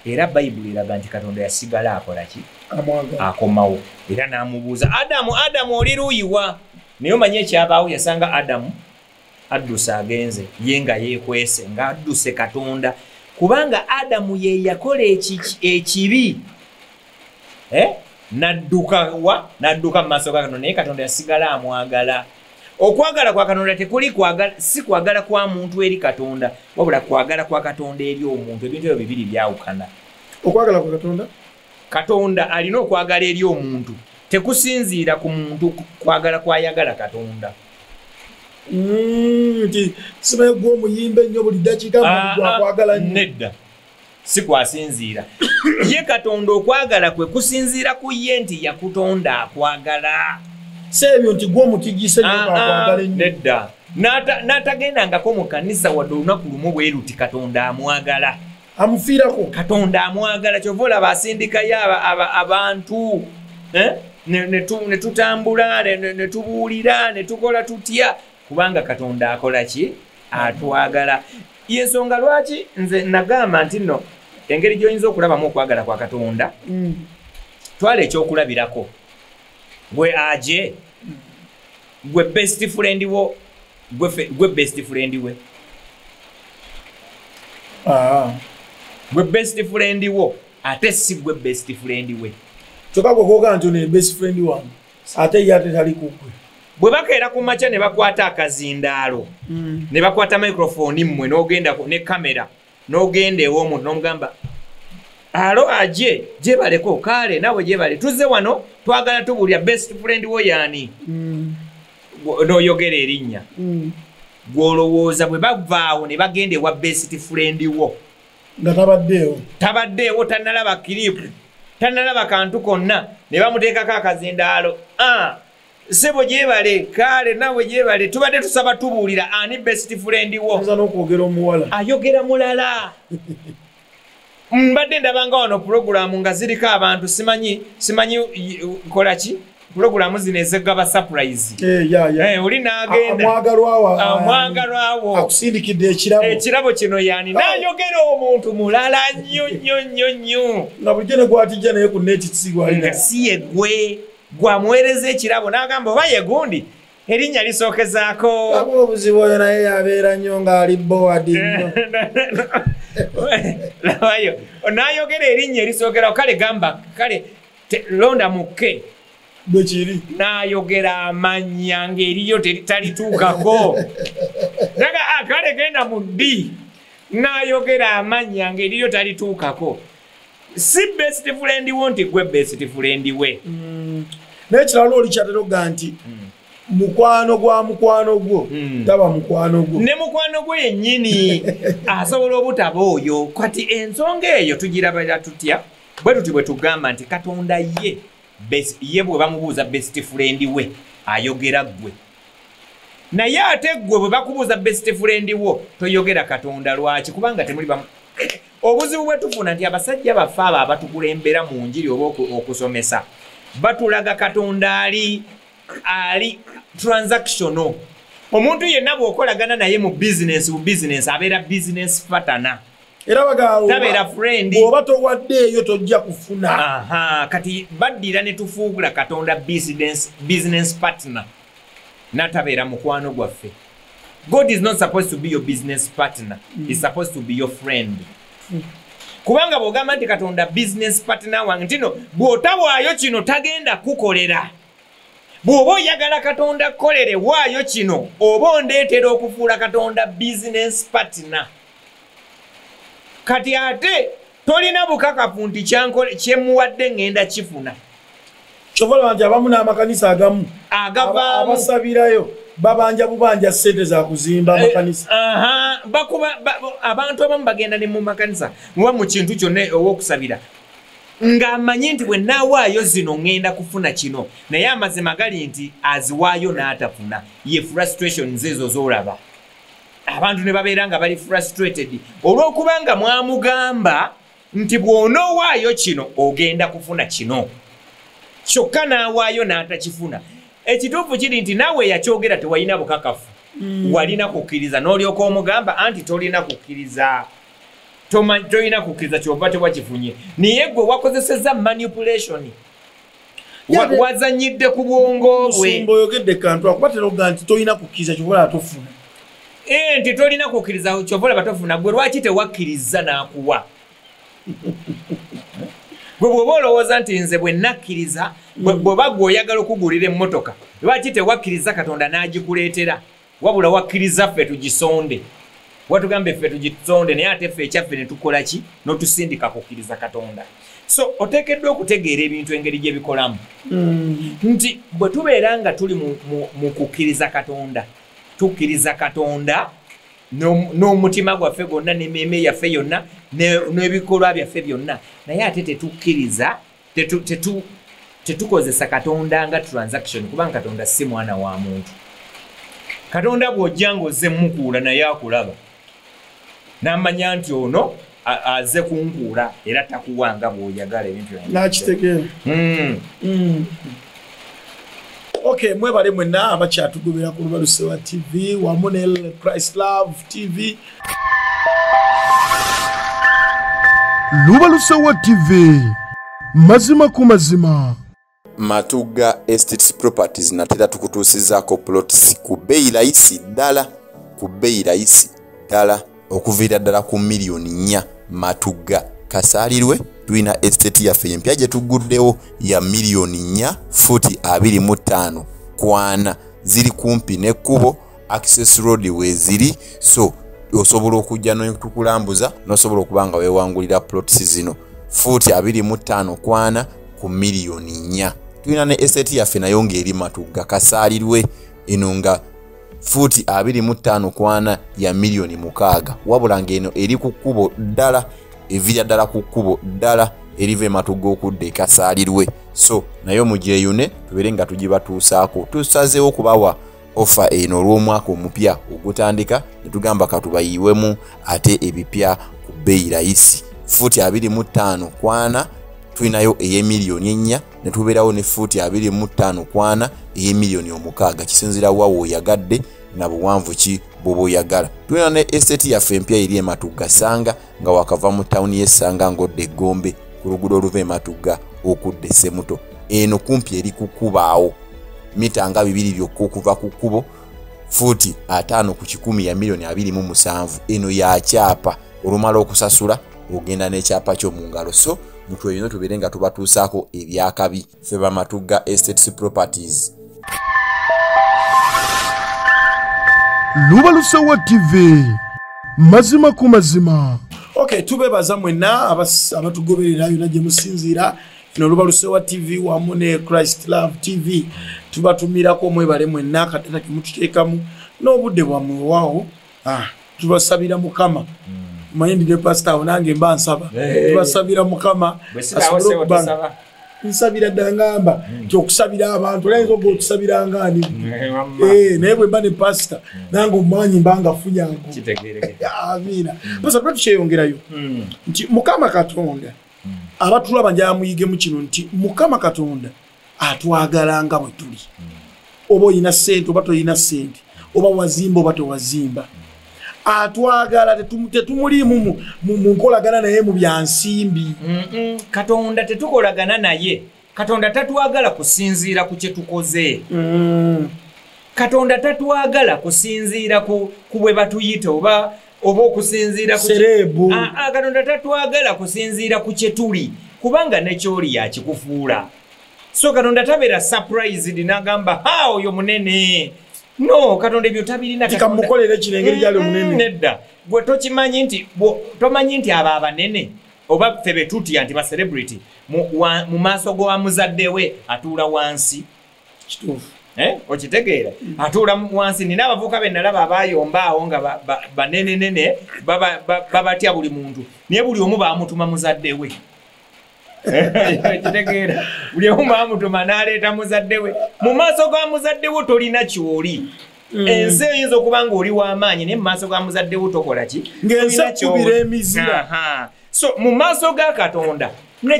era Bayibuli eraga nti Katonda yasigala akola ki akomawo era n'amubuuza Adamu oli luuyiwa naye omanye ekyabaawo yasanga Adamu adduse agenze ye nga yeekwese nga adduse Katonda kubanga Adamu ye yakola ekibi n'adduka mu maaso ga Katonda naye Katonda yasigala amwagala okwagala kwa Katonda tekuli kwagala si kwagala kwa muntu eri Katonda wabula kwagala kwa Katonda eri omuntu ebintu ebyo bibiri byawukana okwagala kwa Katonda Katonda alina okwagala eri omuntu tekusinziira ku muntu kwagala kwayagala Katonda. Nti sibe gwo omuyimba nnyo buli dakika kwagala nedda si kwasinziira ye Katonda okwagala kwe kusinziira ku ye nti yakutonda akwagala sebyo nti gwo omutigise nnyo kwagala nnyo nedda n'atagendangako mu kanisa wadde olunaku lumu bweruti Katonda amwagala amufiirako Katonda amwagala kyova olaba asindikayo abantu ne tutambula ne tubuulira ne tukola tutya kubanga Katonda akola ki atwagala. Yensonga lwaki nze nagamba nti nno engeri gy'oyinza okulabamu okwagala kwa Katonda twala ekyokulabirako gwe aje gwe best friend wo gwe best friend we gwe best friend wo ate si gwe best friend we kyokka gwekoga nti ne best friend wange ate ye ate tali kugwe bwe bakeera ku makya ne bakwata akazindaalo ne bakwata microphone mmwe n'ogenda ne kamera n'ogenda ew'omuntu n'omugamba alo aje gyebaleko kale nawe gyebale tuzze wano twagala tubulya best friend wo yaani n'oyogera erinnya gw'olowooza bwe bavaawo ne bagenda ewa best friend wo nga tabaddeewo tannalaba kiripu tannalaba kantu konna ne bamuteekako akazindaalo sebo gyebale kale nawe gyebale tubadde tusaba tubuulira ani best friend wo n'okwogera omuwala ayogera mulala mbadde ndabanga wano pulogulaamu nga ziriko abantu simanyi kolaki pulogulaamu zino ezegaba surprise oli n'agenda amwagalwawo akusindikidde ekirabo kino yani n'ayogera omuntu mulala nnyo nga bulijjo ne gwatijja naye ku neeti kisigwalina si ye gwe gwamuweereza ekirabo n'agamba oba ye gundi erinnya lisookezaako obuzibu oyo naye yabeera nnyo ng'ali board nnyo labayo n'ayogera erinnya erisookerawo kale gamba kale londa mukke bwekiri n'ayogera amannya ng'eriyo talituukako naga kale genda mu ddi n'ayogera amannya ng'eriyo talituukako si best friend wo nti gwe best friend we naye kirala oli kyatera okuga nti mukwano gwa mukwano gwo taba mukwano gwo ne mukwano gwe yennyini asobola obutaba oyo kati ensonga eyo tugirabira tutya bwe tuti bwe tugamba nti Katonda ye bwe bamubuuza best friend we ayogera gwe naye ate gwe bwe bakubuuza best friend wo toyogera Katonda lwaki kubanga temuli bamu obuzibu bwe tufuna nti abasajja baffe abo abatukulembera mu njiri oba okusomesa batulaga Katonda ali transactional. Omuntu yenna bw'okolagana naye mu business abeera business partner. Era bagalo tabeera friend. Bw'oba towaddeeyo tojja kufuna. Kati baddira ne tufuugula Katonda business partner. Natabeera mukwano gwaffe. God is not supposed to be your business partner. He's supposed to be your friend. Kubanga bw'ogamba nti Katonda business partner wange ntino bw'otawaayo kino tagenda kukolera. Bw'oba oyagala Katonda kolere waayo kino oba ondeetera okufuula Katonda business partner. Kati ate tolina bukakafu nti kyemuwadde ngenda kifuna. Kyovola nti abamu n'amakanisa agamu abasabirayo babanja bubanja ssente za kuzimba amakanisa. Abantu abamu bagenda ne mu makanisa muba mu kintu kyonna ow'okusabira ng'amanyi nti bwe naawaayo zino ngenda kufuna kino naye amazima gali nti aziwaayo n'atafuna ye frustrations ezo z'olaba abantu ne babeera nga bali frustrated olw'okubanga mwamugamba nti bw'onoowaayo kino ogenda kufuna kino kyokka n'awaayo n'atakifuna. Ekituufu kiri nti naawe yakyogera tewalina bukakafu walina kukkiriza n'olyoka omugamba anti tolina kukkiriza tolina kukkiriza kyova tewakifunye naye gwe wakozesezza manipulation wazanyidde ku bwongo bwe musumba oyogedde kantu akubatera okuga nti tolina kukkiriza kyova atofuna nti tolina kukkiriza kyova olaba tofuna gwe lwaki tewakkiriza n'akuwa gwe bw'oba olowooza nti nze bwe nakkiriza bw'oba gwe oyagala okugulira emmotoka lwaki tewakkiriza Katonda n'agikuleetera wabula wakkiriza ffe tugisonde watugambe ffe tugitonde naye ate ffe ekyaffe ne tukola ki n'otusindika kukkiriza Katonda. So oteekeddwa okutegeera ebintu engeri gye bikolamu nti bwe tubeera nga tuli mu kukkiriza Katonda, tukkiriza Katonda n'omutima gwaffe gwonna n'emmeeme yaffe yonna n'ebikolwa byaffe byonna, naye ate tetukkiriza tetukozesa Katonda nga transaction, kubanga Katonda si mwana wa muntu. Katonda bw'ojja ng'ozze mukuula naye akulaba n'amanya nti ono azze kunkuula era takuwanga bw'oyagala ebintu nakitegeera. Okay, mwebale mwenna abakyatugobera ku Lubalusewa TV wamu ne Christ Love TV. Lubalusewa TV, mazima ku mazima. Matuga Estates Properties natera tukutuusizaako plots ku bbeeyi layisi ddala, ku bbeeyi layisi ddala okuviira ddala ku miliyoni 4. Matuga kasaalirwe tulina estate yaffe empya gye tuguddewo ya miliyoni 4 futi 25 kwana, ziri kumpi n'ekkubo access road weziri, so osobola okujja n'okukulambuza n'osobola okuba nga weewangulira plots zino futi 25 kwana ku miliyoni 4. Tulina ne estate yaffe nayo ng'eri Matuga kasaalirwe eno nga futi 25 kwana ya miliyoni 6, wabula ng'eno eri ku kkubo ddala, evira ddala ku kkubo ddala erive Matuga okudde kasaalirwe. So nayo mugyeyune tubeere nga tugibatuusaako. Tusazeewo okubawa ofa eno olw'omwaka omupya ogutandika ne tugamba katubayiwemu ate ebipya ku bbeeyi layisi. Futi 25 kwana tulinayo ey'emiliyoni 4 ne tubeerawo ne futi 25 kwana ey'emiliyoni 6, kisinziira wa w'oyagadde na buwanvu ki bw'oba oyagala. Tulina ne estate yaffe empya eri Matuga Sanga nga wakava mu tawuni y'Essanga ng'odde Gombe ku luguudo oluva Matuga okudde Semuto. Eno kumpi eri ku kkubaawo mita nga 2 byokka okuva ku kkubo, futi 5 ku 100 ya miliyoni 27. Eno ya kyapa, olumala okusasula ogenda n'ekyapa kyo mu ngalo. So mutwe yino tubeere nga tubatuusaako ebyakabi ffe ba Matuga Estates Properties. Lubalusewa TV, mazima ku mazima. Okay, tubebaza mwenna abatugoberera yonna gye musinziira ino Lubalusewa TV wamu ne Christ Love TV. Tubatumirako mwebale mwenna katena kimututeekamu n'obudde bwammwe waawo. Tubasabira Mukama. Mayindi ne pastor nange mba nsaba. Tubasabira Mukama. Nsabira ddangamba kyokusabira abantu olayinza oba otusabira ngani naye bwe mba ne pastor nange omwanyi mbanga funyangu amina. Pastor tukyeyongerayo nti Mukama Katonda abatulaba njala muyigemu kino nti Mukama Katonda atwagala nga bwe tuli, oba oyina ssente oba toyina ssente, oba wazimba oba towazimba. Atwagala tetumulimu mu nkolagana naye mu byansimbi. Katonda tetukolagana naye. Katonda tatwagala kusinziira ku kye tukoze. Katonda tatwagala kusinziira ku bwe batuyita oba okusinziira ku serebu. Katonda tatwagala kusinziira ku kye tuli, kubanga nekyoli yakikufuula. So Katonda tabeera surprised n'agamba oyo munene. No, Katonda ebyo tabirina. Tikamukolere kirengeri gyali omunene. Nedda. Gwe tokimanyi nti tomanyi nti aba abanene oba ffe betutya nti ba celebrity mu maaso g'owa muzadde we atuula wansi. Kituufu. Okitegeera? Atuula wansi. Nina abavubuka be nalaba abayomba awo nga banenenene babatya buli muntu, naye buli omu baamutuma muzadde we. Okitegeera? Buli omu baamutuma n'aleeta muzadde we. Mu maaso ga muzadde wo tolina ky'oli. Ensi eyinza okuba ng'oli w'amaanyi naye mu maaso ga muzadde wo tokola ki? Ng'ensi ekkubira emizira. So mu maaso ga Katonda ne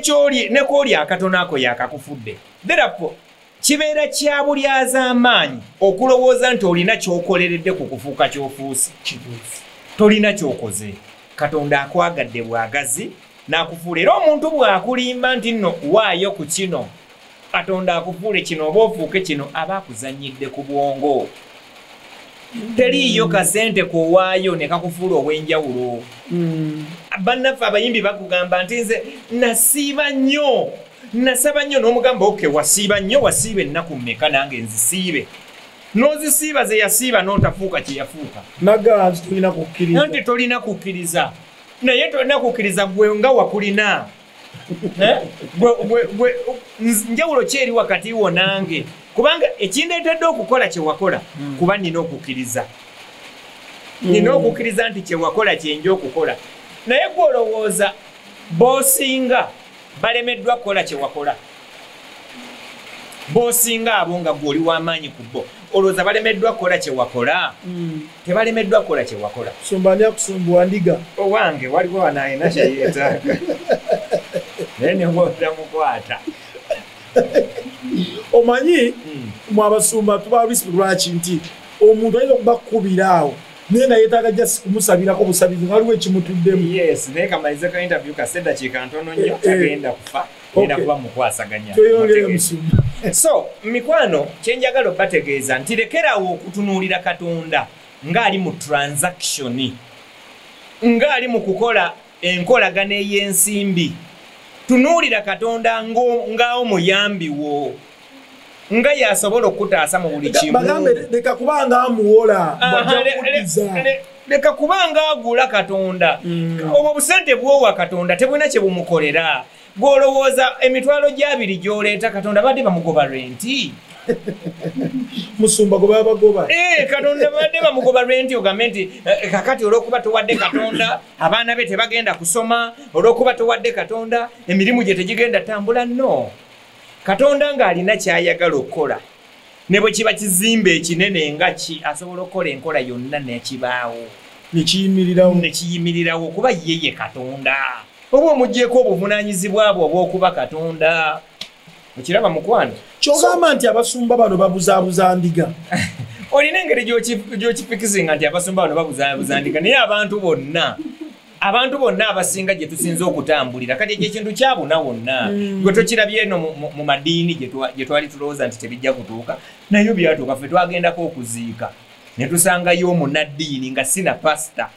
kw'oli akatono ako yakakufudde. Therefore kibeera kya bulyaza amaanyi okulowooza nti olina ky'okoleredde ku kufuuka ky'ofuuse. Tolina ky'okoze. Katonda akwagadde bwagazi n'akufuula. Era omuntu bw'akulimba nti nno waayo ku kino, Katonda akufuule kino oba ofuuke kino, aba akuzannyidde ku bwongo. Teriiyo kasente kowaayo ne kakufuula obw'enjawulo. Bannaffe abayimbi bakugamba nti nze nasiiba nnyo, nasaba nnyo, n'omugamba oke wasiiba nnyo, wasiiba ennaku mmeka nange nzisiibe. n'ozisiiba ze yasiiba n'otafuuka kye yafuuka naga tulina kukkiriza nti tolina kukkiriza naye tolina kukkiriza gwe nga wakulina njawulo kyeri wakati wo nange kubanga ekindeetedde okukola kye wakola kuba nina okukkiriza nina okukkiriza nti kye wakola kyenja okukola naye gwolowooza boosinga balemeddwa kukola kye wakola boosinga abo nga gwoli w'amaanyi ku bo olowooza balemeddwa kukola kye wakola tebalemeddwa kukola kye wakola sumbani akusumbuwa ndiga owange waliwo wanaayina kyeyeetaaga naye newootamukwata omanyi mwabasumba tuba bisi lwaki nti omuntu ayinza okubakubira awo naye nayeetaaga just kumusabirako busabizi ngaliwo ekimutuddemu yes naye kamalize ka interview kaseddakiika ntono nnyo tagenda kufa genda kuba mukwasaganya toyongere musumba so mikwano kyenjagala obategeeza nti lekerawo okutunuulira katonda ng'ali mu transaction ng'ali mu kukola enkolagano ey'ensimbi tunuulira katonda ng'awo muyambi wo nga yasobola okutaasa mu buli kimu bagambe leka kubanga amuwola leka kubanga agula katonda obwo busente bwowa katonda tebulina kye bumukolera gwolowooza emitwalo gy'abiri gy'oleeta katonda badde bamugoba renti musumba gwe babagoba katonda badde bamugoba renti ogambe nti kakati olw'okuba towadde katonda abaana be tebagenda kusoma olw'okuba towadde katonda emirimu gye tegigenda tambula no katonda ng'alina kyayagala okukola ne bwe kiba kizimbe ekinene nga ki asobola okukola enkola yonna nekibaawo nekiyimirirawo kuba yeye katonda oba omugyeko obuvunaanyizibwa bwo obw'okuba katonda okiraba mukwano kyogamba nti abasumba bano babuzaabuza ndiga olina engeri gy'okifikizinga nti abasumba bano babuzaabuza ndiga naye abantu bonna abasinga gye tusinza okutambulira kati ekyekintu kyabuna wonna gwe tokirabye eno mu madiini gye twali tulowooza nti tebijja kutuuka naye byatuuka ffe twagendako okuziika ne tusangayo omunaddiini nga sina pasita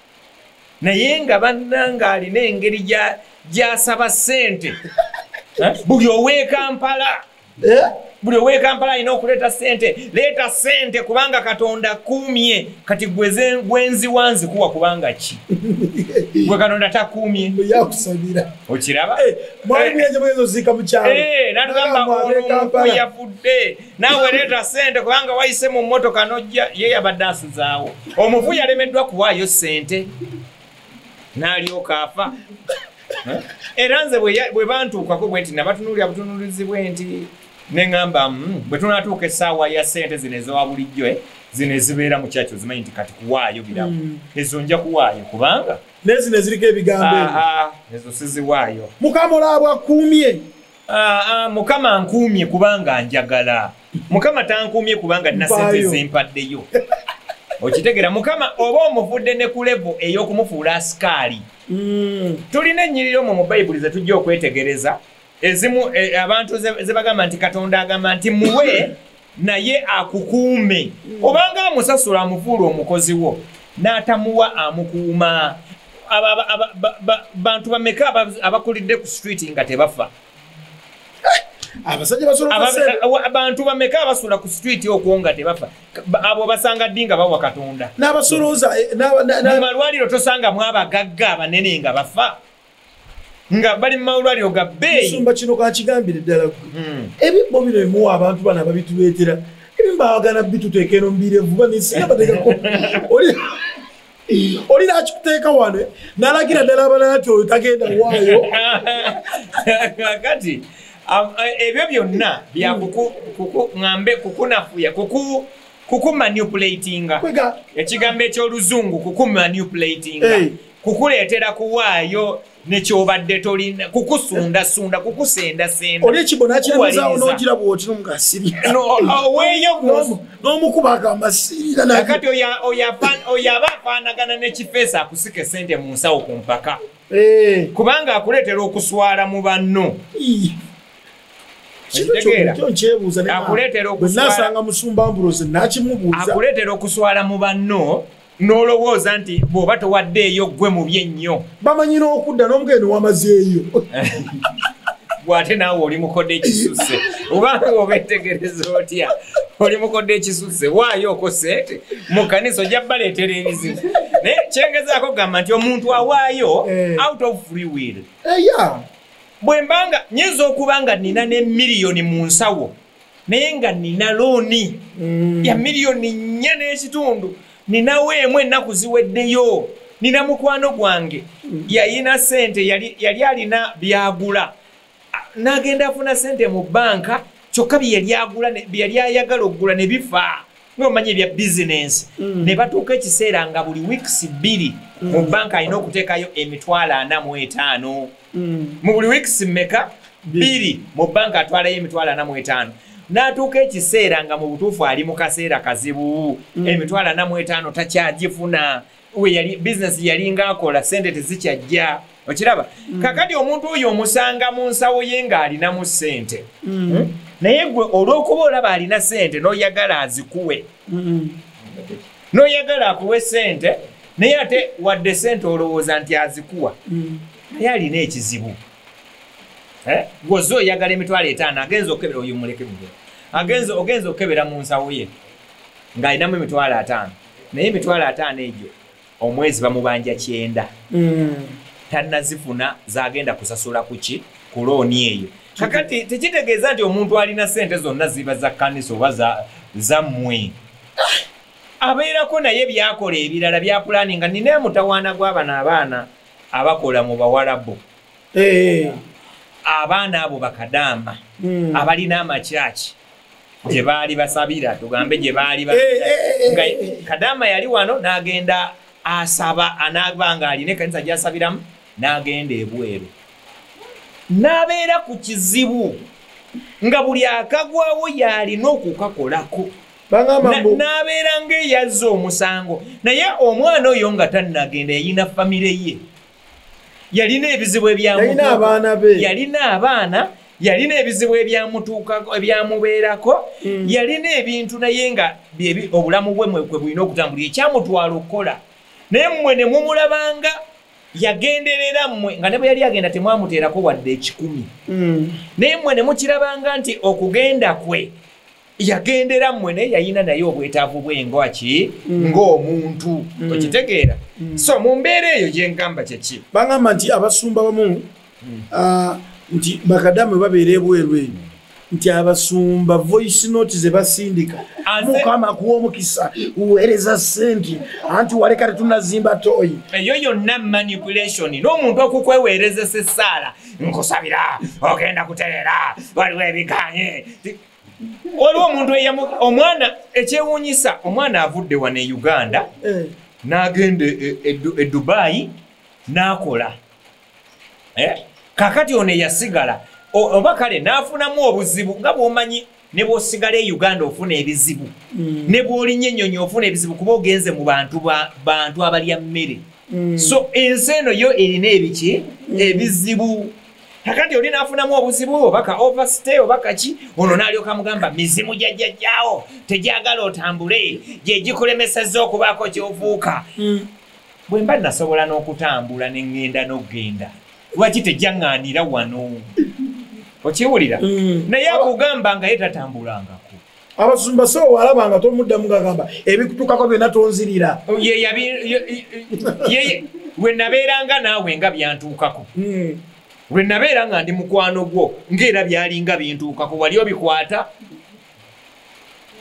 naye nga bannanga alina engeri gy'asaba ssente buli ow'ekampala alina okuleeta ssente leeta ssente kubanga katonda kuumye kati gwenziwa nzikuwa kubanga ki gwe katonda takuumye yakusabira okiraba natugamba omuntu yafudde naawe leeta ssente kubanga wayise mu mmotoka nojja ye yabadde asuzaawo omuvu yalemeddwa kuwaayo ssente n'alyoka afa era nze bwe bantuukako bwe nti nabatunuulira butunuulizi bwe nti neŋŋamba bwe tunatuuka essaawa ya ssente zino ezowa bulijjo zino ezibeera mu kyakyo zimanyi nti kati kuwaayo biramu ezo nja kuwaayo kubanga nezino eziriko ebigambo ezo siziwaayo mukama olaba akuumye mukama nkuumye kubanga njagala mukama tankuumye kubanga nina ssente zimpaddeyo okitegera mukama oba omuvudde ne ku levo ey'okumufuula asikaali tulina ennyiriro mu bayibuli ze tujja okwetegereza ezimu abantu ze bagamba nti katonda agamba nti muwe naye akukuume obanga amusasula amufuula omukozi wo n'atamuwa amukuuma bantu bameka abakulidde ku street nga tebafa abantu bameka abasula ku street okwo nga tebafa abo basanga ddi nga bawa katonda n'abasolooza mu malwaliro tosangamu abagagga abanene nga bafa nga bali mu malwaliro ga bbeeyi musumba kino kakigambire ddala ebibbo bino emuwa abantu bano ababituleetera ebimbawagana bituteeka eno mbiire vuba nesinga batekako oli nakikuteeka wano nalagira ddala abalala ti oyo tagenda waayo kati ebyo byonna byakuŋambe kukunafuya kukumanipulatinga ekigambo ekyoluzungu kukumanipulatinga kukuleetera kuwaayo nekyobadde tolina kukusundasunda kukusendasenda oli ekibo nakiremuzaawo n'ogiraba otino ngaasiri n'omukuba agamba sirira kati oyo aba afaanagana n'ekifeesa akusika esente mu nsawo ku mpaka kubanga akuleetera okuswala mu banno akuleetera okuswala mu banno n'olowooza nti bw'oba towaddeeyo gwe mu bye nnyo bamanyira okudda n'omugendo wamazeeyo gwate naawe oli mukodde ekisusse obanga obetegereza otya oli mukodde ekisusse waayo oko sente mu kanisa ojja baleetera ebizibu naye kyengezaako gamba nti omuntu awaayo out of free will bwe mbanga nyinza okuba nga nina ne miliyoni mu nsawo naye nga nina looni ya miliyoni 4.5 ninawo emu ennaku ziweddeyo nina mukwano gwange yayina sente yali alina byagula n'agenda afuna sente mu banka kyokka byeyali ayagala okugula ne bifa ng'omanyi ebya bizinensi ne batuuka ekiseera nga buli wiikisi 2 mu banka alina okuteekayo $45,000 mu buli wiikisi mmeka 2 mu banka atwalayo $45,000 n'atuuka ekiseera nga mu butuufu ali mu kaseera kazibu $45,000 takyagifuna bizinesi yalinga akola sente tezikyajja okiraba kakati omuntu oyo omusanga mu nsawo ye ng'alinamu sente naye gwe olw'okuba olaba alina sente n'oyagala azikuwe n'oyagala akuwe sente naye ate wadde sente olowooza nti azikuwa naye alina ekizibu gwoze oyagala $50,000 agenza okebera oyo muleke ogenza okebera mu nsawo ye ng'alinamu $50,000 naye $50,000 egyo omwezi bamubanja 9 tannazifuna zagenda kusasula kuki ku looni eyo kakati tekitegeeza nti omuntu alina sente zonna ziba za kkanisa oba zammwe abeerako naye byakola ebirala bya pulaninga nina mutawaana gw'abano abaana abakola mu bawalabu abaana abo bakadamba abalina amakyaki gye baali basabira tugambe gye baali nga kadamba yali wano n'agenda asaba anaabanga alina ekkanisa gy'asabiramu n'agenda ebweru n'abeera ku kizibu nga buli akagwawo yalina okukakolako n'abeera ng'eyazza omusango naye omwana oyo nga tannagenda yalina famire ye yalina ebizibu yalina abaana yalina ebizibu ebyamubeerako yalina ebintu naye nga obulamu bwe kwe bulina okutambulira ekyamutwala okukola naye mmwe ne mumulabanga yagenderera mmwe nga ne bwe yali agenda temwamuteerako wadde 10 naye mmwe ne mukirabanga nti okugenda kwe yagendera mmwe naye yayina naye obwetaavu bw'engwaki ng'omuntu okitegeera so mu mbeera eyo gye ngamba kyeki bagamba nti abasumba bamu nti bakadamu babeera ebweru eyo nti abasumba voice note ze basindika mukama kuwa omukisa uweereza sente anti waleka tetunazimba toyi eyo yonna manipulation n'omuntu okukweweereza sessaala nkusabira ogenda kuterera waliwo ebiganye waliwo omuntu omwana ekyewuunyisa omwana avudde wano e Uganda n'agenda e Dubai n'akola kakati ono yasigala oba kale n'afunamu obuzibu nga bw'omanyi ne bw'osigala e Uganda ofuna ebizibu ne bw'olinnya ennyonyi ofuna ebizibu kuba ogenze mu bantu abalya mmere so ensi eno yo erina ebiki ebizibu kakati oli n'afunamu obuzibu obaka overstay obaka ki ono n'alyoka mugamba mizimu gyajjajjaawo tegyagala otambule gye gikulemesezza okubaako kyovuuka bwe mba nasobola n'okutambula ne ŋŋenda n'okgenda lwaki tejjaŋŋaanira wano okiwulira naye akugamba nga ye tatambulangako abasumba so walabanga tomuddamu gagamba ebikutukako byonna tonzirira lwe nabeeranga naawe nga byantuukako lwe nabeera nga ndi mukwano gwo ng'era byalinga bintuukako wali obikwata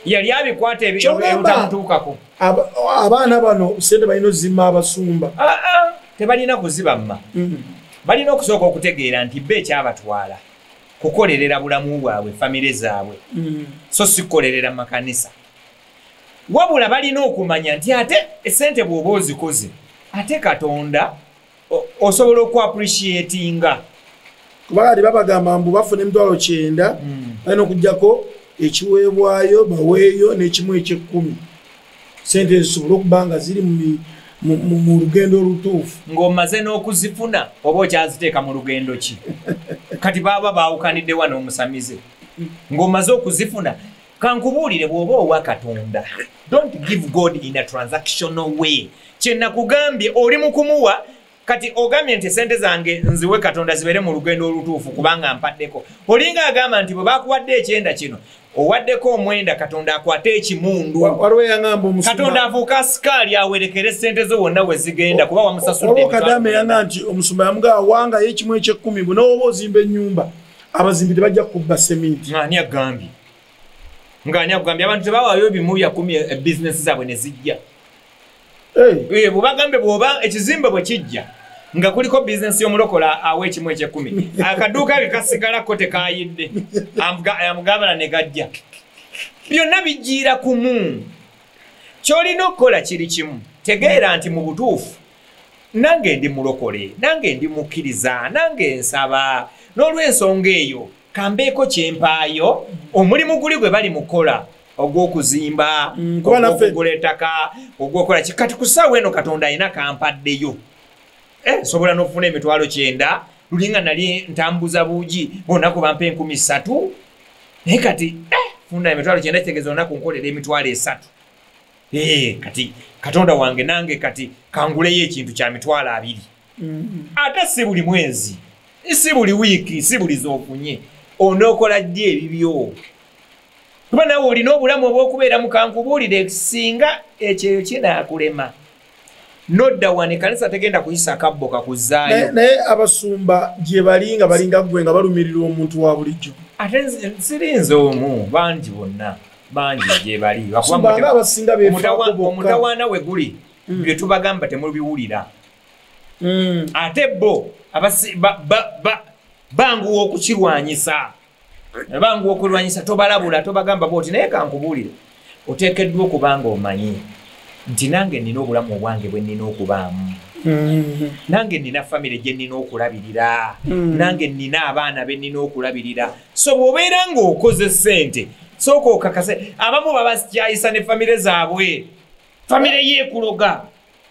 yali abikwata ebitamutuukako abaana bano sente balina ozimma abasumba tebalina kuzibamma balina okusooka okutegeera nti be ekyabatwala kukolerera bulamu bwabwe famire zaabwe so si kukolerera makanisa wabula balina okumanya nti ate esente bw'oba ozikoze ate Katonda osobola okuappreciatinga kuba ali babagamba mbu bafuna $9,000 balina okugjako ekiweebwayo baweeyo n'ekimu eky'10 sente zisobole okuba nga ziri mu lugendo olutuufu ng'omaze n'okuzifuna oba okyaziteeka mu lugendo ki kati baba baawukanidde wano omusamize ng'omaze okuzifuna kankubuulire bw'oba owa Katonda don't give God in a transactional way kye nakugambye oli mu kumuwa kati ogambye nti sente zange nziwe Katonda zibere mu lugendo olutuufu kubanga mpaddeko olinga agamba nti bwe bakuwadde ekyenda kino owaddeko omwenda Katonda akwate ekimundu waliwo yangamba omusumba Katonda afuuka sikaali awerekere sente zo wonna we zigenda kuba wamusasudde waliwo kadame yanga nti omusumba yamugaa wanga yekimu eky'ekkumi bwe n'oba ozimba ennyumba abazimbi tebajja kubba seminti ng'ani agambye abantu tebawaayo ebimu bya 10 bizinesi zaabwe ne zijja bwe bagambe bw'oba ekizimbe bwe kijja nga kuliko bizinesi y'omulokola awa ekimu eky'ekkumi akaduuka ge kasigalako tekayidde amugabana ne gajja byonna bijjiira kumu ky'olina okukola kiri kimu tegeera nti mu butuufu nange ndi mulokole nange ndi mukkiriza nange nsaba n'olw'ensonga eyo kambeeko kyempaayo omulimu guli gwe bali mukola ogw'okuzimba ogw'okugula ettaka ogw'okola kati ku ssaawa eno Katonda alina kampaddeyo sobola n'okufuna emitwalo 9 lulinga nali ntambuza buugi bonaku bampa 3,000 naye kati funa emitwalo 9 kitegeeza olunaku nkolera emitwalo 3 kati Katonda wange nange kati kanguleyo ekintu kya mitwalo 2 ate si buli mwezi si buli wiiki si buli z'ofunye onookola ddi ebibyo kuba nawe olina obulamu obw'okubeera mukankubuulire singa ekyo kinaakulema nodda wane kanisa tegenda kuyisa akabbo kakuzaayo naye abasumba gye balinga gwe nga balumirira omuntu wa bulijjo ate sirinze omu bangi bonna bangi gye bali omutawaana we guli bye tubagamba temubiwulira ate bo banguwa okukirwanyisa tobalabula tobagamba booti naye kankubuulire oteekeddwa okubanga omanyi nti nange nina obulamu obwange bwe nina okubaamu nange nina famire gye nina okulabirira nange nina abaana be nina okulabirira so bw'obeera ng'okoze ssente sooka okakase abamu babakyayisa ne famire zaabwe famire yeekuloga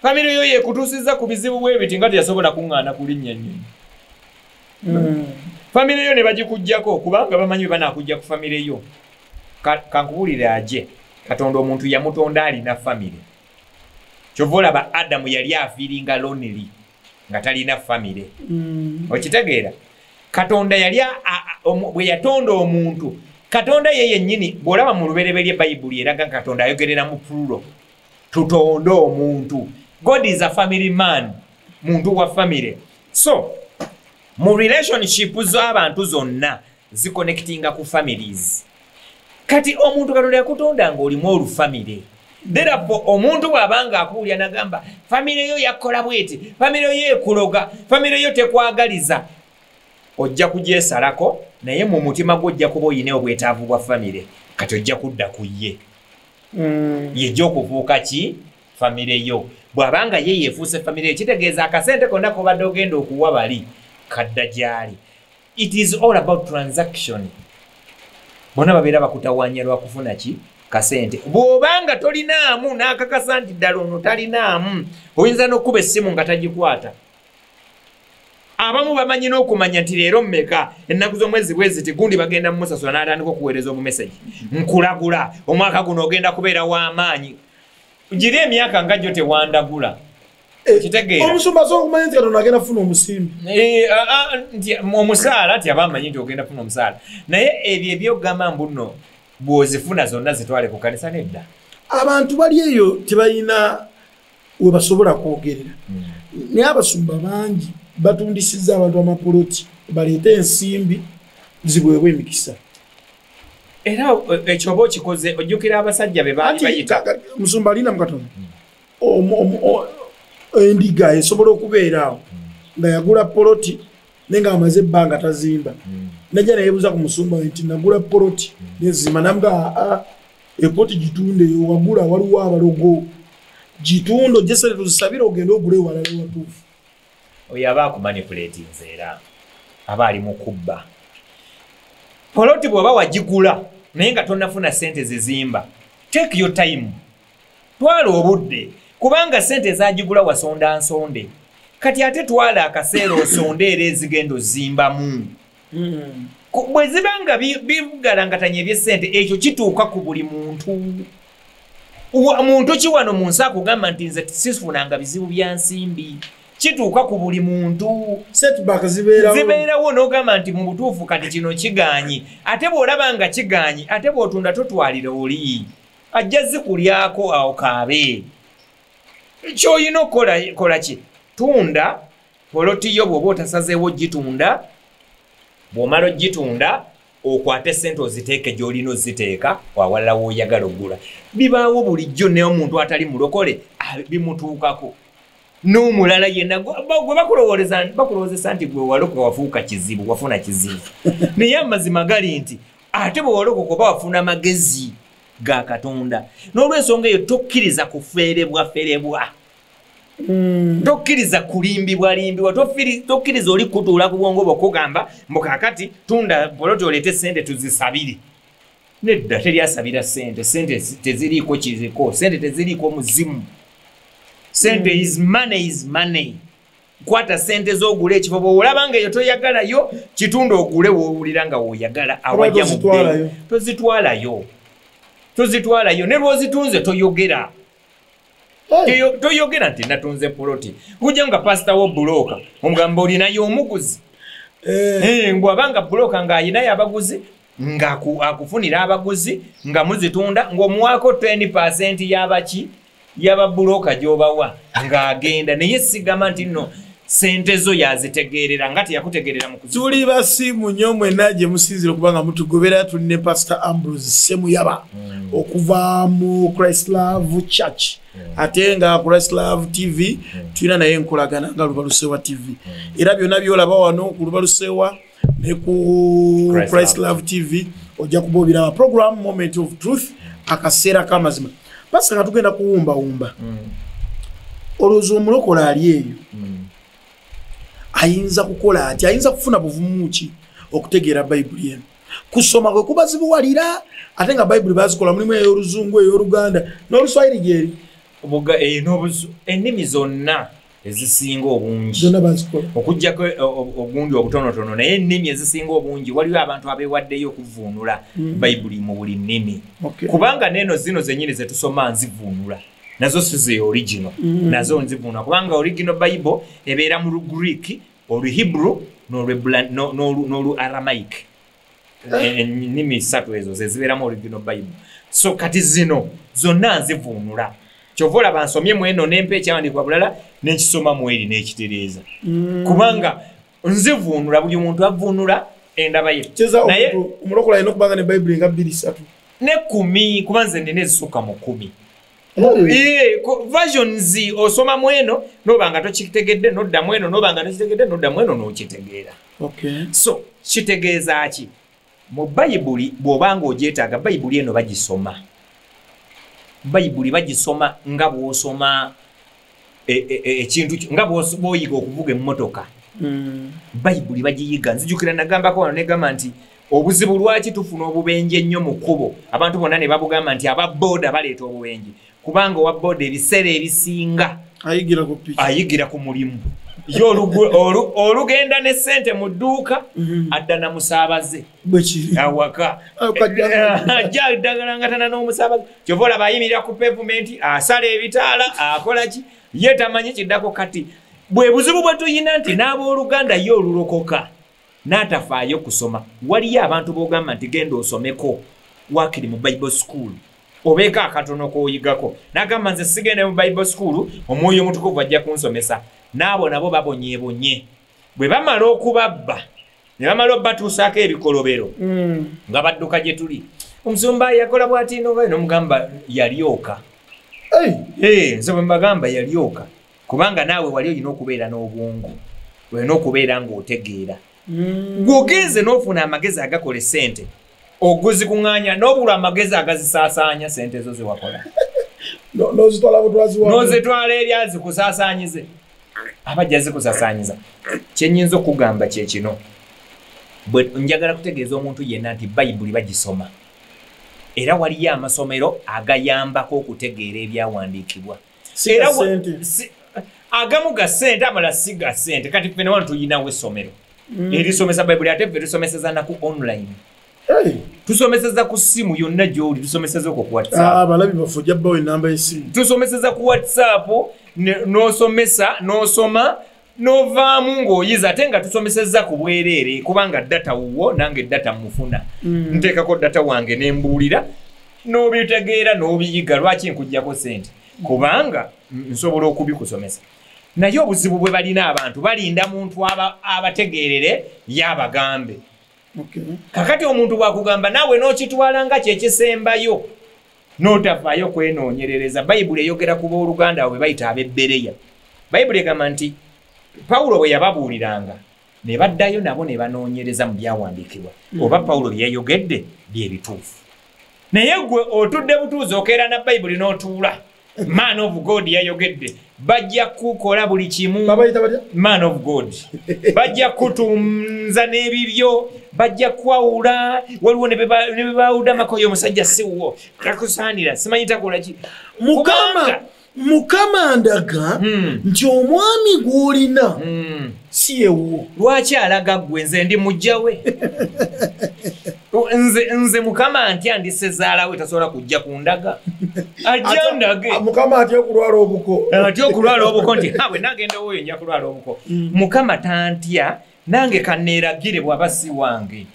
famire yo yeekutuusizza ku bizibu bwebiti nga teyasobola kuŋŋaana kulinnya nnyonyi famire yo ne bagikuggyako kubanga bamanyi bwe banaakugja ku famire yo kankubuulire aje Katonda omuntu yamutonda alina famire kyova olaba Adamu yali afiiringa lonely nga talina famire okitegeera Katonda yali bwe yatonda omuntu Katonda ye yennyini bw'olaba mu lubereberye Bayibuli eraga Katonda ayogerera mu plural tutonda omuntu God is a family man muntu wa famire so mu relationship z'abantu zonna ziconnectinga ku families kati omuntu Katonda yakutonda ng'olimu olufamire therefore omuntu bw'abanga akuwulya nagamba famire yo yakola bweti famire yo ekuloga famire yo tekwagaliza ojja kugyesalako naye mu mutima gw'ojja kuba oyina obwetaavu bwa famire kati ojja kudda ku ye yejja okufuuka ki famire yo bw'abanga ye yeefuuse famire yo kitegeeza akasente konna kobadde ogenda okuwa bali kadda gyali it is all about transaction bona babeera bakutawaanya lwa kufuna ki kasente bw'obanga tolinaamu n'akakasa nti ddala ono talinaamu oyinza n'okkuba essimu nga tagikwata abamu bamanyi n'okumanya nti leero mmeka ennaku z'omwezi bwezi tigundi bagenda mumusasula n'atandika okuweereza omumeseji nkulagula omwaka guno ogenda kubeera w'amaanyi giri emyaka nga gyo tewandagula kitegeera omusumba z'okumanya nti Katonda agenda kufuna omusimbi nti omusaala nti abamanyi nti ogenda kufuna omusaala naye ebyo ebyokugamba mbuno bw'ozifuna zonna zitwale ku kanisa nedda abantu bali eyo tebalina we basobola kwogerera naye abasumba bangi batundisizza abantu amapoloti baleete ensimbi zibwebwa emikisa era ekyo oba okikoze ojjukira abasajja be baali bayita musumba alina mu Katonda endiga esobola okubeera awo nga yagula poloti naye nga amaze ebbanga tazimba najja neyebuuza ku musumba nti nagula poloti nezimba namuga epoloti gitunde wagula waliwo abalogo gitundo jesere tuzisabire ogenda ogule walala watuufu oyo aba akumanipulatinze era aba ali mu kubba poloti bw'oba wagigula naye nga tonnafuna sente zizimba take your time twala obudde kubanga sente zagigula wasonda nsonde kati ate twala akaseera osonde era ezigenda ozimbamu bwe zibanga bigalangatanya ebyessente ekyo kituuka ku buli muntu muntu ki wano mu nsi akugamba nti nze sifunanga bizibu bya nsimbi kituuka ku buli muntu setback zibeerawo n'ogamba nti mu butuufu kati kino kigaanyi ate bw'olaba nga kigaanyi ate bw'otunda totwalira oli ajja zikulyako awo kaabe ky'olina okukola ki tunda poloti yo bw'oba otasazeewo gitunda bw'omala ogitunda okwate sente oziteeke gy'olina oziteeka wawalala w'oyagala oggula bibaawo bulijjo naye omuntu atali mulokole bimutuukako n'omulala yenna gwe bakulowoozesa nti gwe walokoka wafuuka kizibu wafuna kizibu naye amazima gali nti ate bwe walokoka oba wafuna magezi ga Katonda n'olw'ensonga eyo tokkiriza kufeerebwa tokkiriza kulimbibwa tokkiriza oli kutuula ku bwongo bw'okugamba mbu kaakati tunda poloti oleete sente tuzisabire nedda teryasabira sente teziriiko kiziko sente teziriiko muzimu sente is money kwata sente z'ogula ekifo bw'olaba nga eyo toyagalayo kitunda ogule w'owulira nga w'oyagala awajja mu bbeeyi tozitwalayo ne lw'ozitunze toyogera toyogera nti natunze poloti kujja nga pasita wo buloka omugamba olinayo omuguzi bw'abanga buloka ng'ayinayo abaguzi ng'akufunira abaguzi nga muzitunda ng'omuwaako 20% y'abaki yababuloka gy'obawa ng'agenda naye sigamba nti nno sente zo yazitegeerera nga teyakutegeerera mu kuzi tuli basimu nnyo mwenna gye musinzira okuba nga mutugobera tuli ne Pastor Ambrose Ssemuyaba okuva mu Christ Love Church ate nga Christ Love TV tulina naye enkolagana nga Lubalusewa TV era byonna byolaba wano ku Lubalusewa ne ku Christ Love TV ojja kuba obiraba program Moment of Truth akaseera k'amazima Pastor nga tugenda kuwumba olowooza omulokola ali eyo ayinza kukola ati ayinza kufuna buvumu ki okutegeera Bayibuli eno kusoma kwe kubazibuwalira ate nga Bayibuli bazikola mulimu ey'Oluzungu ey'Oluganda n'Oluswayiri gyeri ennimi zonna ezisinga obungi zonna bazikola okuggyako obundi obutonotono naye ennimi ezisinga obungi waliwo abantu abeewaddeyo okuvuunula Bayibuli mu buli nnimi kubanga n'eno zino zennyini ze tusoma nzivuunula nazo size original nazo nzivuunula kubanga original Bible ebeera mu Greek Olu-Hebrew n'Olu-Aramaic ennimi ssatu ezo ze zibeeramu original Bible so kati zino zonna nzivuunula kyova olaba nsomye mu eno nempa ekyawandiikibwa bulala n'ekisoma mu eri n'ekitereeza kubanga nzivuunula buli muntu avuunula endaba ye naye omulokola alina okubanga ne Bayibuli nga 2-3 ne 10 kuba nze nina ezisukka mu 10 versions osoma mu eno noba nga tokitegedde nodda mu eno noba nga tokitegedde nodda mu eno n'okitegeera so kitegeeza ki mu Bayibuli bw'obanga ogyetaaga Bayibuli eno bagisoma Bayibuli bagisoma nga bw'osoma ekintu nga bw'oyiga okuvuga emmotoka Bayibuli bagiyiga nzijukira nagambako wano negamba nti obuzibu lwaki tufuna obubenje ennyo mu kkubo abantu bonna ne babugamba nti ababooda baleeta obubenje kubanga owa booda ebiseera ebisinga ayigira ku mulimu olugenda ne sente mu dduuka adda na musaabaze awaka ajja ddagalangatana n'omusaabaze kyova olaba ayimirira ku pavement asala ebitaala akola ki ye tamanyi kiddako kati bwe buzibu bwe tuyina nti n'abooluganda ye olulokoka n'atafaayo kusoma waliyo abantu b'ogamba nti genda osomeko waakiri mu Bible school obeeka akatono k'oyigako n'agamba nze sigende mu Bible school omwoyo omutukuvu ajja kunsomesa n'abo nabo babonyeebonye bwe bamala okubabba ne bamala obbatuusaako ebikolobero nga badduka gye tuli omusumba yakola bw'ati n'omugamba yalyoka nze bwe mbagamba yalyoka kubanga naawe wali olina okubeera n'obwongo olina okubeera ng'otegeera gw'ogenze n'ofuna amagezi agakola sente oguzikuŋŋaanya n'obulwa amagezi agazisaasaanya sente zo zewakola n'ozitwala eri azikusaasaanyize abajja zikusaasaanyiza kyenyinza okugamba kye kino bwe njagala kutegeeza omuntu yenna nti Bayibuli bagisoma era waliyo amasomero agayambako okutegeera ebyawandiikibwa era agamu ga ssente amala si ga ssente kati ffe ne wano tuyinawo essomero erisomesa Bayibuli ate ffe tusomeseza naku online tusomeseza ku simu yonna gy'oli tusomeseza ku WhatsApp abalabi bafujja bawe enamba y'essimu tusomeseza ku WhatsApp n'osomesa n'osoma novaamu ng'oyiza ate nga tusomeseza ku bwereere kubanga data wuwo nange data mufuna nteekako data wange nembuulira n'obitegeera n'obiyiga lwaki nkujjako sente kubanga nsobola okubikusomesa naye obuzibu bwe balina abantu balinda muntu abategeerere yabagambe kakati omuntu bwakugamba naawe n'okitwala nga kyekisembayo n'otavaayo kwenoonyerereza bayibuli eyogera ku booluganda bwe bayita ab'ebbereya bayibuli egamba nti Pawulo bwe yababuuliranga ne baddayo nabo ne banoonyereza mu byawandiikibwa oba Pawulo bye yayogedde byebituufu naye gwe otudde butuuzi okeera na bayibuli n'otuula man of God yayogedde bajja kukola buli kimu man of God bajja kutunza n'ebibyo bajja kwawula waliwo ne bebawuda makoyo omusajja siwo takusaanira simanyi takola ki mukama ndaga nti omwami gw'olina si yewuwo lwaki alaga gwe nze ndi mujjawe nze mukama antya ndi sezaalawe tasobola kujja kundaga ajja ndage mukama atya okulwala obuko nti bwe nagenda oyo nja kulwala obuko mukama tantya nange kanneeragire bw'aba si wange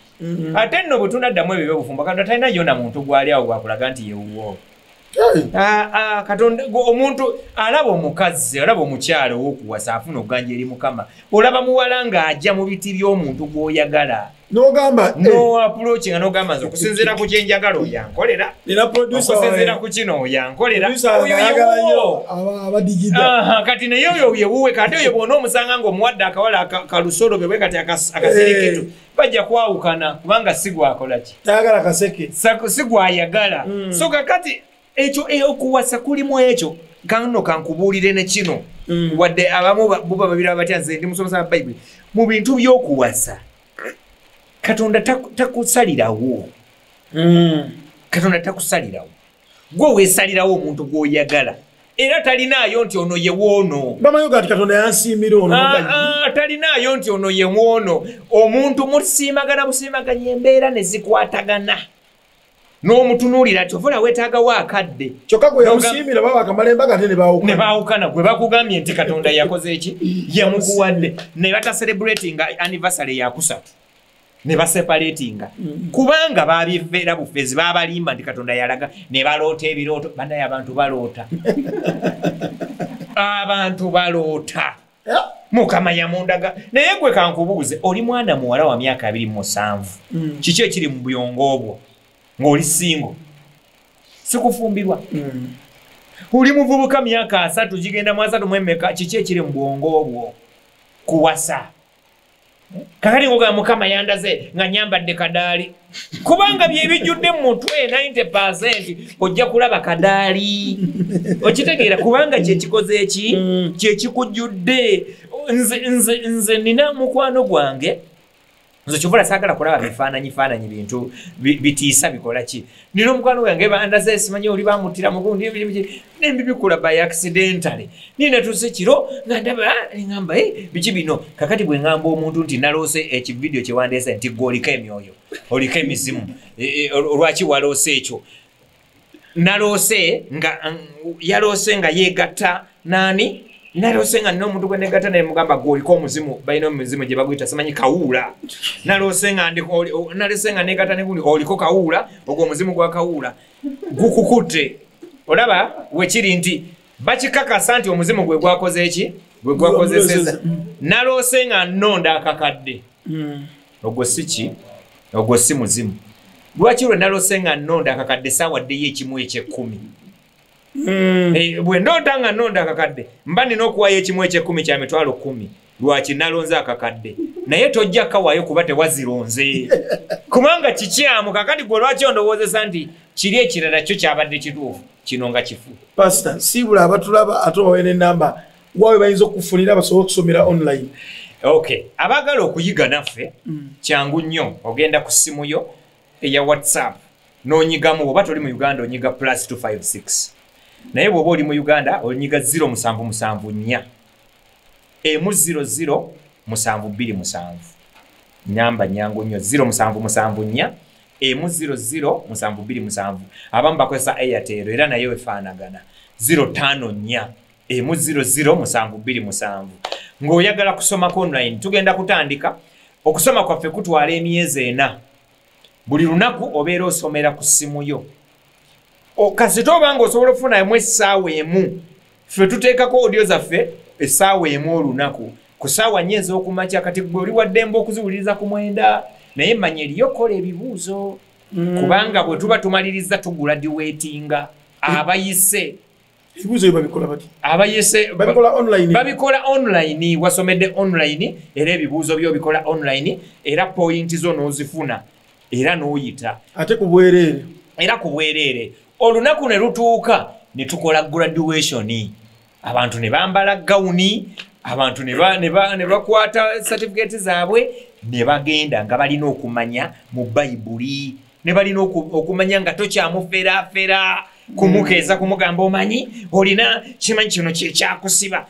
ate nno bwe tunaddamu ebyo byobufumbo katonda talina yona muntu gwali awo gwakulaga nti yewuwo katonda omuntu alaba omukazi alaba omukyalo ow'okuwasa afuna okuganja eri mukama olaba muwala ng'ajja mu biti by'omuntu gw'oyagala n'ogamba no approach nga n'ogamba nze okusinziira ku kyenjagala oyankolera okusinziira ku kino oyankolera oyo yewuwo kati naye oyo yewuwe kati oyo bwona omusanga ng'omuwadde akawala kalusolo bwe kati akasirikitu bajja kwawukana kubanga si gwakola ki tayagala kaseke si gwayagala so kakati ekyo okuwasa kulimu ekyo kano kankubuulire ne kino wadde abamu buba babira batya nze ndi musomesa Bayibuli mu bintu by'okuwasa Katonda takusalirawo Katonda takusalirawo gwe weesalirawo omuntu gw'oyagala era talinaayo nti ono ye woono bamayoga ati Katonda yansiimira ono talinaayo nti ono ye woono omuntu musiimagana busiimaganya embeera ne zikwatagana n'omutunuulira ati ovola weetaagawo akadde kyokka gwe yamusiimira baba akamalemba gate ne baawukana gwe bakugambye nti Katonda yakoze eki yamukuwadde ne batacelebratinga anniversary yakusatu ne baseparatinga kubanga babiveera bufezi babalimba nti Katonda yalaga ne baloota ebirooto bannaye abantu baloota mukama yamundaga naye gwe kankubuuze oli mwana muwala wa myaka 27 kiki ekiri mu buyongo obwo ng'oli singo sikufumbirwa oli muvubuka myaka 3 gigenda mu 3 mwemeka kiki ekiri mu bwongo obwo kuwasa kakati ngoga mukama yandaze nga nyambadde kadaali kubanga byebijjudde mu mutwe 90% ojja kulaba kadaali okitegeera kubanga kyekikoze eki kyekikujjudde nze nina mukwano gwange nze kyovula saagala kulaba bifaananyi bintu bitiisa bikola ki nina omukwano gwange bandaze simanyi oli bamutira mugundi nembibikula by accidentally nina tuse kiro nga ndaba ngamba biki bino kakati bwe ngamba omuntu nti naloose ekividiyo kyewandeese nti gwe oliko emyoyo oliko emizimu olwaki waloose ekyo naloose nga yaloose nga yeegatta nani naloose nga nina omuntu gwe negatta naye mugamba gwe oliko omuzimu balina omuzimu gye baguyita simanyi kawuula naloose nga negatta negundi oliko kawuula ogwo omuzimu gwa kawuula gukukutte olaba wekiri nti bakikakasa nti omuzimu gwe gwakoze eki gwe gwakozeseza naloose nga nnonda akakadde ogwo si ki ogwo si muzimu lwaki lwe naloose nga nnonda akakadde saawaddeyo ekimu eky'ekkumi bwe ndoota nga nnonda akakadde mba nina okuwayo ekimu eky'ekkumi kya mitwalo 10 lwaki nalonze akakadde naye tojja kawaayo kuba tewazironze kubanga kikyamu kakati gwe lwaki ondowoozesa nti kiri ekirala kyo kyabadde kituufu kino nga kifu pastor sibula abatulaba ate obawe n'ennamba waawe bayinza okufunira basobole okusomera online okay abaagala okuyiga naffe kyangu nnyo ogenda ku ssimu yo eya WhatsApp n'onyigamu oba toli mu Uganda onyiga +256 naye bw'oba oli mu Uganda onyiga 0774 00 727 nyamba nyangu nnyo 0774 00 abamu bakozesa Airtel era nayo efaanagana 054 00 ng'oyagala kusomako online tugenda kutandika okusoma kwaffe kutwala emyezi 4 buli lunaku obeera osomera ku ssimu yo kasita obanga osobola okufuna emu essaawa emu ffe tuteekako audio zaffe essaawa emu olunaku ku ssaawa 4 ez'okumakya kati gwe oli waddemba okuziwuliriza ku 9 naye manya eriyo kola ebibuuzo kubanga bwe tuba tumaliriza tugula diweetinga abayise ebibuuzo babikola bati abayise babikola online wasomedde online era ebibuuzo byo bikola online era point zo n'ozifuna era n'oyita ate ku bwereere era ku bwereere olunaku ne lutuuka ne tukola graduation abantu ne bambala gawuni abantu ne bakwata certificate zaabwe ne bagenda nga balina okumanya mu Bayibuli ne balina okumanya nga tokyamufera kumukeeza kumugamba omanyi olina kimanyi kino kyekyakusiba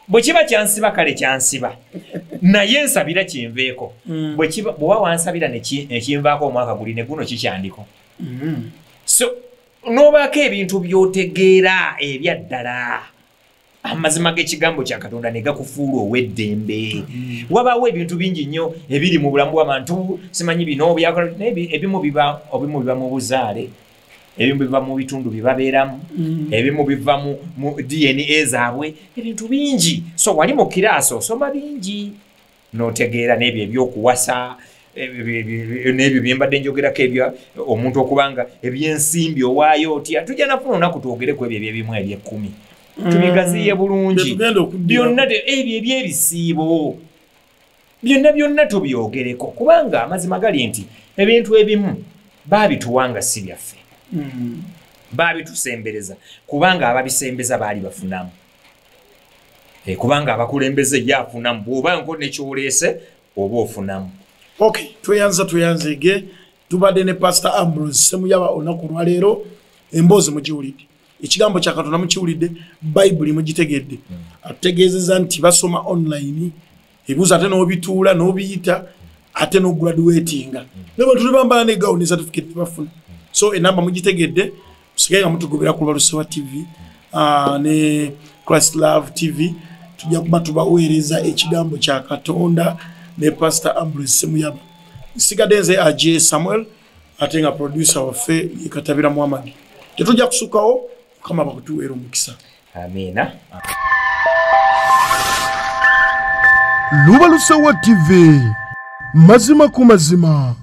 bwe kiba kyansiba kale kyansiba naye nsabira kinveeko bwewa wansabira nekinvaako omwaka guli ne guno kikyandiko so n'obaako ebintu by'otegeera ebyaddala amazima g'ekigambo kya Katonda ne gakufuula ow'eddembe wabaawo ebintu bingi nnyo ebiri mu bulamu bw'abantu simanyi bino ebimu biba mu buzaale ebimu biva mu bitundu bibabeeramu ebimu biva mu DNA zaabwe ebintu bingi so wali mu kiraasi osoma bingi n'otegeera n'ebyo ebyokuwasa n'ebyo byembadde njogerako ebyo omuntu okubanga ebyensimbi owaayo otya tujja nafuna olunaku twogereku ebyo ebyebimu eby'ekkumi tubigaziye bulungi byonna ebyo ebyebisiibo byonna tubyogereko kubanga amazima gali nti ebintu ebimu baabituwanga si byaffe baabitusembereza kubanga ababisembeza baali bafunamu kubanga abakulembeze yafunamu bw'oba nko nekyoleese oba ofunamu okay tweyanzege tubadde ne Pastor Ambrose Semuyaba olunaku lwaleero emboozi mugiwulidde ekigambo kya Katonda mukiwulidde Bayibuli mugitegedde atutegeezeza nti basoma online ebibuuzo ate n'obituula n'obiyita ate n'ograduatinga n'abantu ne bambala ne gawuni certificate bafuna so enamba mugitegedde musigaye nga mutugobera ku Lusewa TV ne Christ Love TV tujja kuba tubaweereza ekigambo kya Katonda ne Pastor Ambrose Semuyaba sigadde nze AJ Samuel ate nga producer waffe Katabira Muhammad tetujja kusukawo kama bakutuweera omukisa amina Luba Lusewa TV mazima ku mazima.